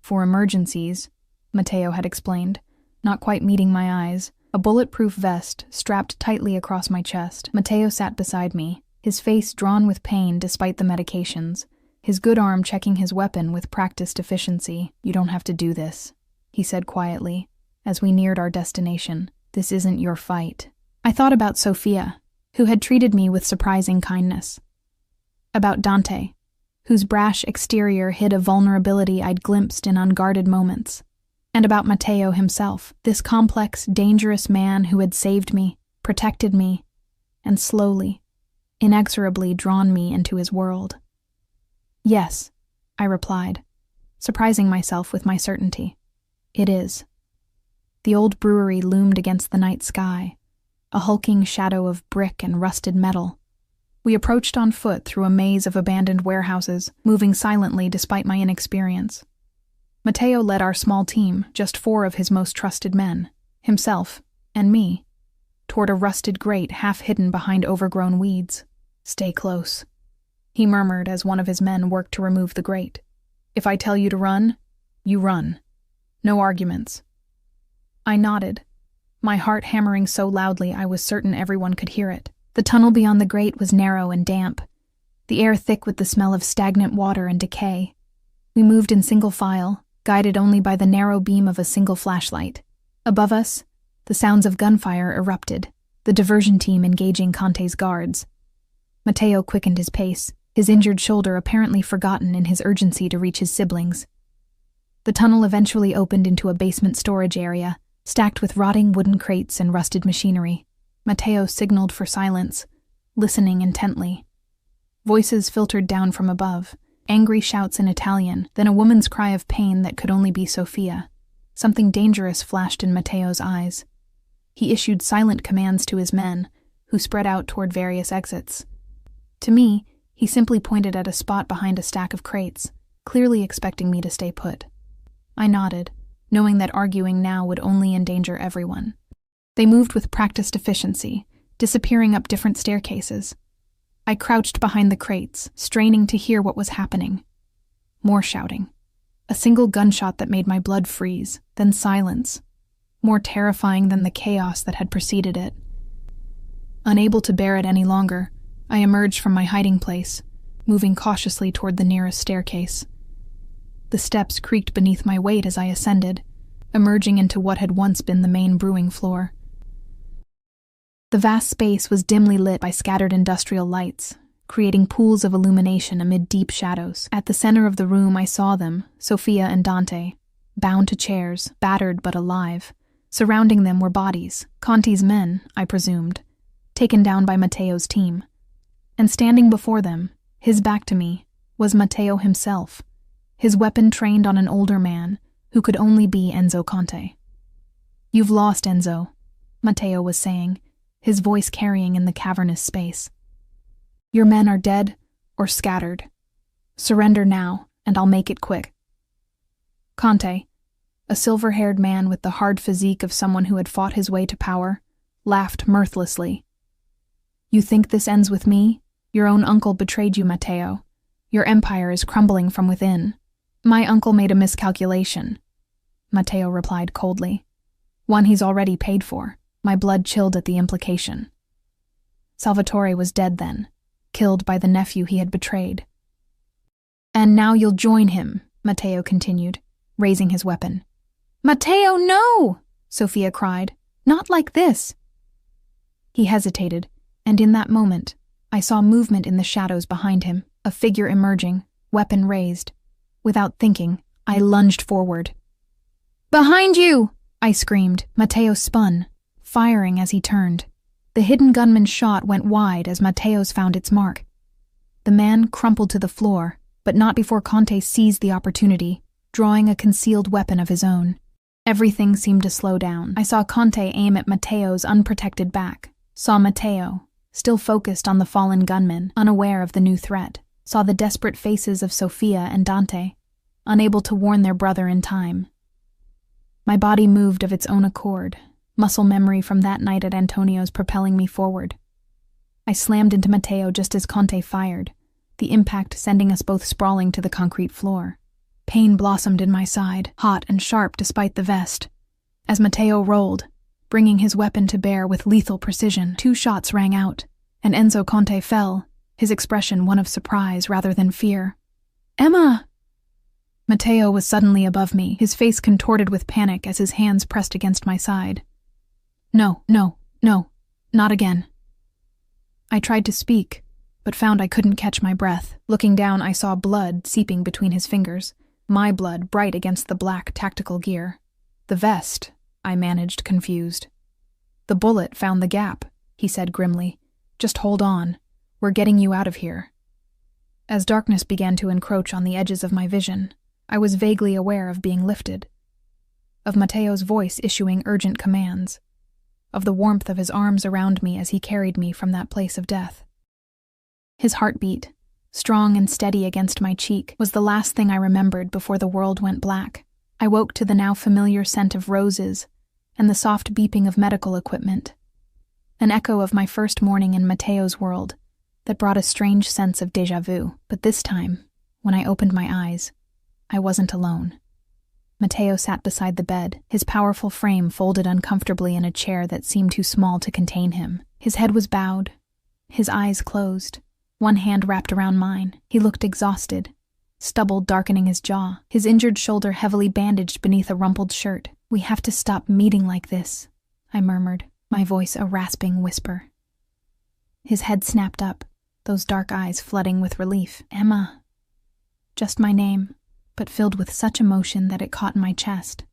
"For emergencies," Matteo had explained, not quite meeting my eyes, a bulletproof vest strapped tightly across my chest. Matteo sat beside me, his face drawn with pain despite the medications, his good arm checking his weapon with practiced efficiency. "You don't have to do this," he said quietly, as we neared our destination. "This isn't your fight." I thought about Sophia, who had treated me with surprising kindness. About Dante, whose brash exterior hid a vulnerability I'd glimpsed in unguarded moments. And about Matteo himself, this complex, dangerous man who had saved me, protected me, and slowly, inexorably drawn me into his world. "Yes," I replied, surprising myself with my certainty. "It is." The old brewery loomed against the night sky, a hulking shadow of brick and rusted metal. We approached on foot through a maze of abandoned warehouses, moving silently despite my inexperience. Matteo led our small team, just 4 of his most trusted men, himself and me, toward a rusted grate half hidden behind overgrown weeds. "Stay close," he murmured as one of his men worked to remove the grate. "If I tell you to run, you run. No arguments." I nodded, my heart hammering so loudly I was certain everyone could hear it. The tunnel beyond the grate was narrow and damp, the air thick with the smell of stagnant water and decay. We moved in single file, guided only by the narrow beam of a single flashlight. Above us, the sounds of gunfire erupted, the diversion team engaging Conte's guards. Matteo quickened his pace, his injured shoulder apparently forgotten in his urgency to reach his siblings. The tunnel eventually opened into a basement storage area, stacked with rotting wooden crates and rusted machinery. Matteo signaled for silence, listening intently. Voices filtered down from above, angry shouts in Italian, then a woman's cry of pain that could only be Sophia. Something dangerous flashed in Matteo's eyes. He issued silent commands to his men, who spread out toward various exits. To me, he simply pointed at a spot behind a stack of crates, clearly expecting me to stay put. I nodded, knowing that arguing now would only endanger everyone. They moved with practiced efficiency, disappearing up different staircases. I crouched behind the crates, straining to hear what was happening. More shouting. A single gunshot that made my blood freeze, then silence, more terrifying than the chaos that had preceded it. Unable to bear it any longer, I emerged from my hiding place, moving cautiously toward the nearest staircase. The steps creaked beneath my weight as I ascended, emerging into what had once been the main brewing floor. The vast space was dimly lit by scattered industrial lights, creating pools of illumination amid deep shadows. At the center of the room I saw them, Sophia and Dante, bound to chairs, battered but alive. Surrounding them were bodies, Conti's men, I presumed, taken down by Matteo's team. And standing before them, his back to me, was Matteo himself, his weapon trained on an older man who could only be Enzo Conte. "You've lost, Enzo," Matteo was saying, his voice carrying in the cavernous space. "Your men are dead or scattered. Surrender now, and I'll make it quick." Conte, a silver-haired man with the hard physique of someone who had fought his way to power, laughed mirthlessly. "You think this ends with me? Your own uncle betrayed you, Matteo. Your empire is crumbling from within." "My uncle made a miscalculation," Matteo replied coldly. "One he's already paid for." My blood chilled at the implication. Salvatore was dead then, killed by the nephew he had betrayed. "And now you'll join him," Matteo continued, raising his weapon. "Matteo, no!" Sophia cried. "Not like this." He hesitated, and in that moment, I saw movement in the shadows behind him, a figure emerging, weapon raised. Without thinking, I lunged forward. "Behind you!" I screamed. Matteo spun, firing as he turned. The hidden gunman's shot went wide as Matteo's found its mark. The man crumpled to the floor, but not before Conte seized the opportunity, drawing a concealed weapon of his own. Everything seemed to slow down. I saw Conte aim at Matteo's unprotected back, saw Matteo, still focused on the fallen gunman, unaware of the new threat, saw the desperate faces of Sophia and Dante, unable to warn their brother in time. My body moved of its own accord, muscle memory from that night at Antonio's propelling me forward. I slammed into Matteo just as Conte fired, the impact sending us both sprawling to the concrete floor. Pain blossomed in my side, hot and sharp despite the vest. As Matteo rolled, bringing his weapon to bear with lethal precision, 2 shots rang out, and Enzo Conte fell, his expression one of surprise rather than fear. "Emma!" Matteo was suddenly above me, his face contorted with panic as his hands pressed against my side. No, not again." I tried to speak, but found I couldn't catch my breath. Looking down, I saw blood seeping between his fingers, my blood bright against the black tactical gear. "The vest," I managed, confused. "The bullet found the gap," he said grimly. "Just hold on. We're getting you out of here." As darkness began to encroach on the edges of my vision, I was vaguely aware of being lifted, of Matteo's voice issuing urgent commands, of the warmth of his arms around me as he carried me from that place of death. His heartbeat, strong and steady against my cheek, was the last thing I remembered before the world went black. I woke to the now familiar scent of roses and the soft beeping of medical equipment, an echo of my first morning in Matteo's world that brought a strange sense of déjà vu. But this time, when I opened my eyes, I wasn't alone. Matteo sat beside the bed, his powerful frame folded uncomfortably in a chair that seemed too small to contain him. His head was bowed, his eyes closed, one hand wrapped around mine. He looked exhausted, stubble darkening his jaw, his injured shoulder heavily bandaged beneath a rumpled shirt. "We have to stop meeting like this," I murmured, my voice a rasping whisper. His head snapped up, those dark eyes flooding with relief. "Emma." Just my name, but filled with such emotion that it caught in my chest.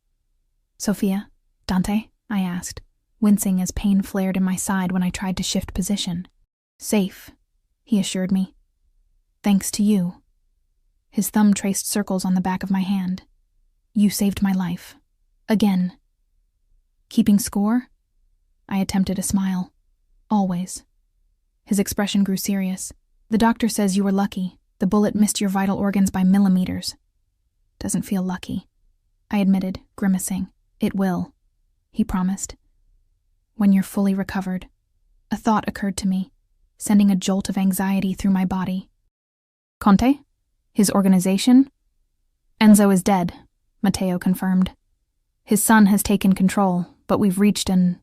"Sophia? Dante?" I asked, wincing as pain flared in my side when I tried to shift position. "Safe," he assured me. "Thanks to you." His thumb traced circles on the back of my hand. "You saved my life. Again." "Keeping score?" I attempted a smile. "Always." His expression grew serious. "The doctor says you were lucky. The bullet missed your vital organs by millimeters." "Doesn't feel lucky," I admitted, grimacing. "It will," he promised. "When you're fully recovered." A thought occurred to me. sending a jolt of anxiety through my body. Conte? His organization? Enzo is dead, Matteo confirmed. His son has taken control, but we've reached an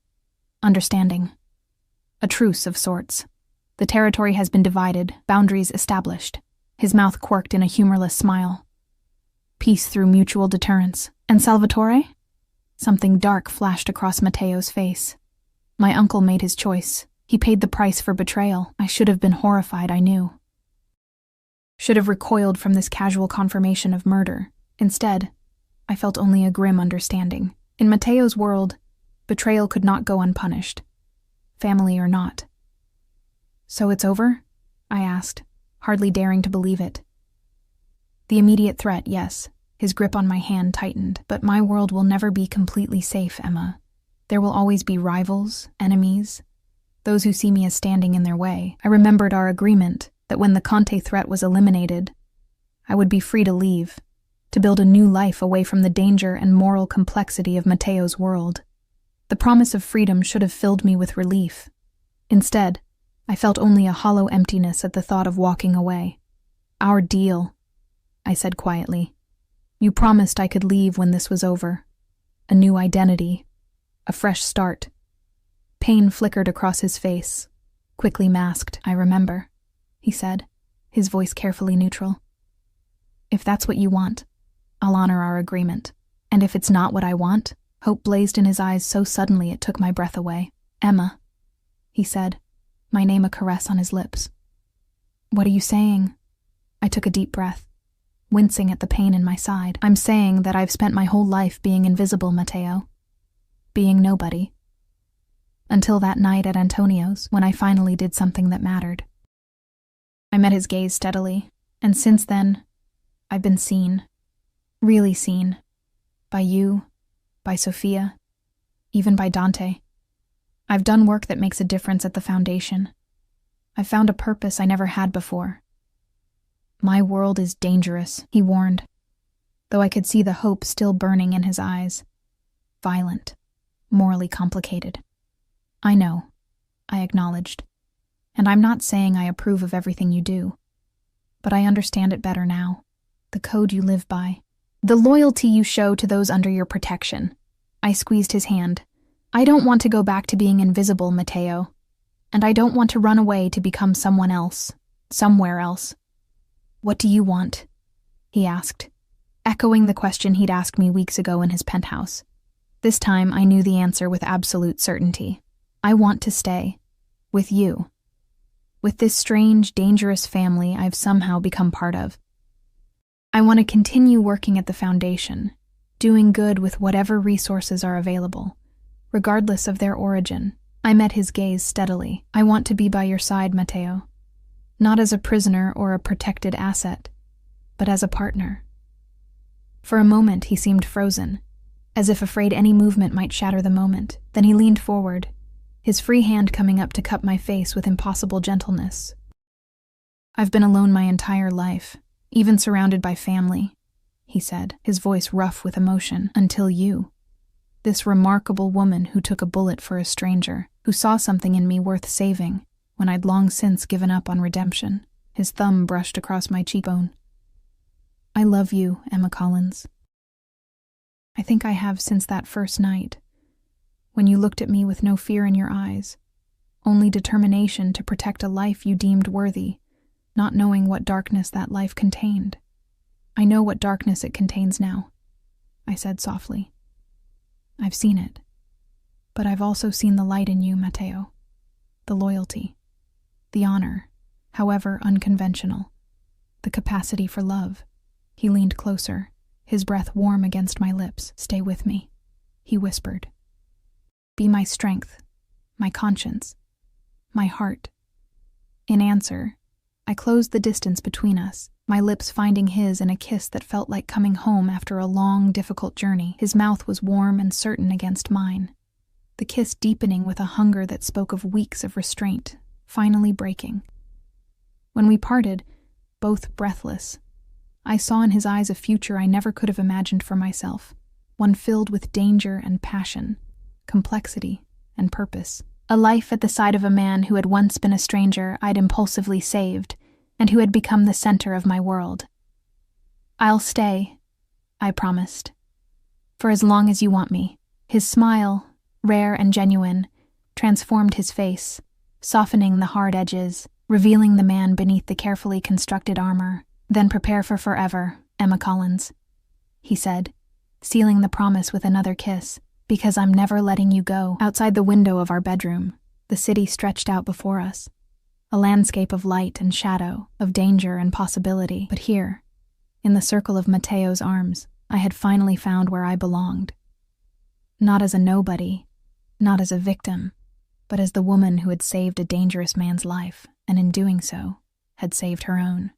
understanding. A truce of sorts. The territory has been divided, boundaries established. His mouth quirked in a humorless smile. Peace through mutual deterrence. And Salvatore? Something dark flashed across Matteo's face. My uncle made his choice. He paid the price for betrayal. I should have been horrified, I knew. Should have recoiled from this casual confirmation of murder. Instead, I felt only a grim understanding. In Matteo's world, betrayal could not go unpunished. Family or not. So it's over? I asked, hardly daring to believe it. The immediate threat, yes. His grip on my hand tightened. But my world will never be completely safe, Emma. There will always be rivals, enemies, those who see me as standing in their way. I remembered our agreement that when the Conte threat was eliminated, I would be free to leave, to build a new life away from the danger and moral complexity of Matteo's world. The promise of freedom should have filled me with relief. Instead, I felt only a hollow emptiness at the thought of walking away. Our deal, I said quietly. You promised I could leave when this was over. A new identity. A fresh start. Pain flickered across his face. Quickly masked. I remember, he said, his voice carefully neutral. If that's what you want, I'll honor our agreement. And if it's not what I want, hope blazed in his eyes so suddenly it took my breath away. Emma, he said, my name a caress on his lips. What are you saying? I took a deep breath, wincing at the pain in my side. I'm saying that I've spent my whole life being invisible, Matteo. Being nobody. Until that night at Antonio's, when I finally did something that mattered. I met his gaze steadily, and since then, I've been seen. Really seen. By you, by Sophia, even by Dante. I've done work that makes a difference at the foundation. I've found a purpose I never had before. My world is dangerous, he warned, though I could see the hope still burning in his eyes. Violent, morally complicated. I know, I acknowledged, and I'm not saying I approve of everything you do, but I understand it better now. The code you live by. The loyalty you show to those under your protection. I squeezed his hand. I don't want to go back to being invisible, Matteo, and I don't want to run away to become someone else, somewhere else. What do you want? He asked, echoing the question he'd asked me weeks ago in his penthouse. This time I knew the answer with absolute certainty. I want to stay. With you. With this strange, dangerous family I've somehow become part of. I want to continue working at the foundation, doing good with whatever resources are available, regardless of their origin. I met his gaze steadily. I want to be by your side, Matteo. Not as a prisoner or a protected asset, but as a partner. For a moment he seemed frozen, as if afraid any movement might shatter the moment. Then he leaned forward, his free hand coming up to cup my face with impossible gentleness. I've been alone my entire life, even surrounded by family, he said, his voice rough with emotion, until you. This remarkable woman who took a bullet for a stranger, who saw something in me worth saving, when I'd long since given up on redemption. His thumb brushed across my cheekbone. I love you, Emma Collins. I think I have since that first night, when you looked at me with no fear in your eyes, only determination to protect a life you deemed worthy, not knowing what darkness that life contained. I know what darkness it contains now, I said softly. I've seen it, but I've also seen the light in you, Matteo. The loyalty, the honor, however unconventional, the capacity for love. He leaned closer, his breath warm against my lips. Stay with me, he whispered. Be my strength, my conscience, my heart. In answer, I closed the distance between us, my lips finding his in a kiss that felt like coming home after a long, difficult journey. His mouth was warm and certain against mine, the kiss deepening with a hunger that spoke of weeks of restraint, finally breaking. When we parted, both breathless, I saw in his eyes a future I never could have imagined for myself, one filled with danger and passion, complexity and purpose. A life at the side of a man who had once been a stranger I'd impulsively saved, and who had become the center of my world. "I'll stay," I promised. "For as long as you want me." His smile, rare and genuine, transformed his face, softening the hard edges, revealing the man beneath the carefully constructed armor. "Then prepare for forever, Emma Collins," he said, sealing the promise with another kiss. "Because I'm never letting you go." Outside the window of our bedroom, the city stretched out before us, a landscape of light and shadow, of danger and possibility. But here, in the circle of Mateo's arms, I had finally found where I belonged. Not as a nobody, not as a victim, but as the woman who had saved a dangerous man's life, and in doing so, had saved her own.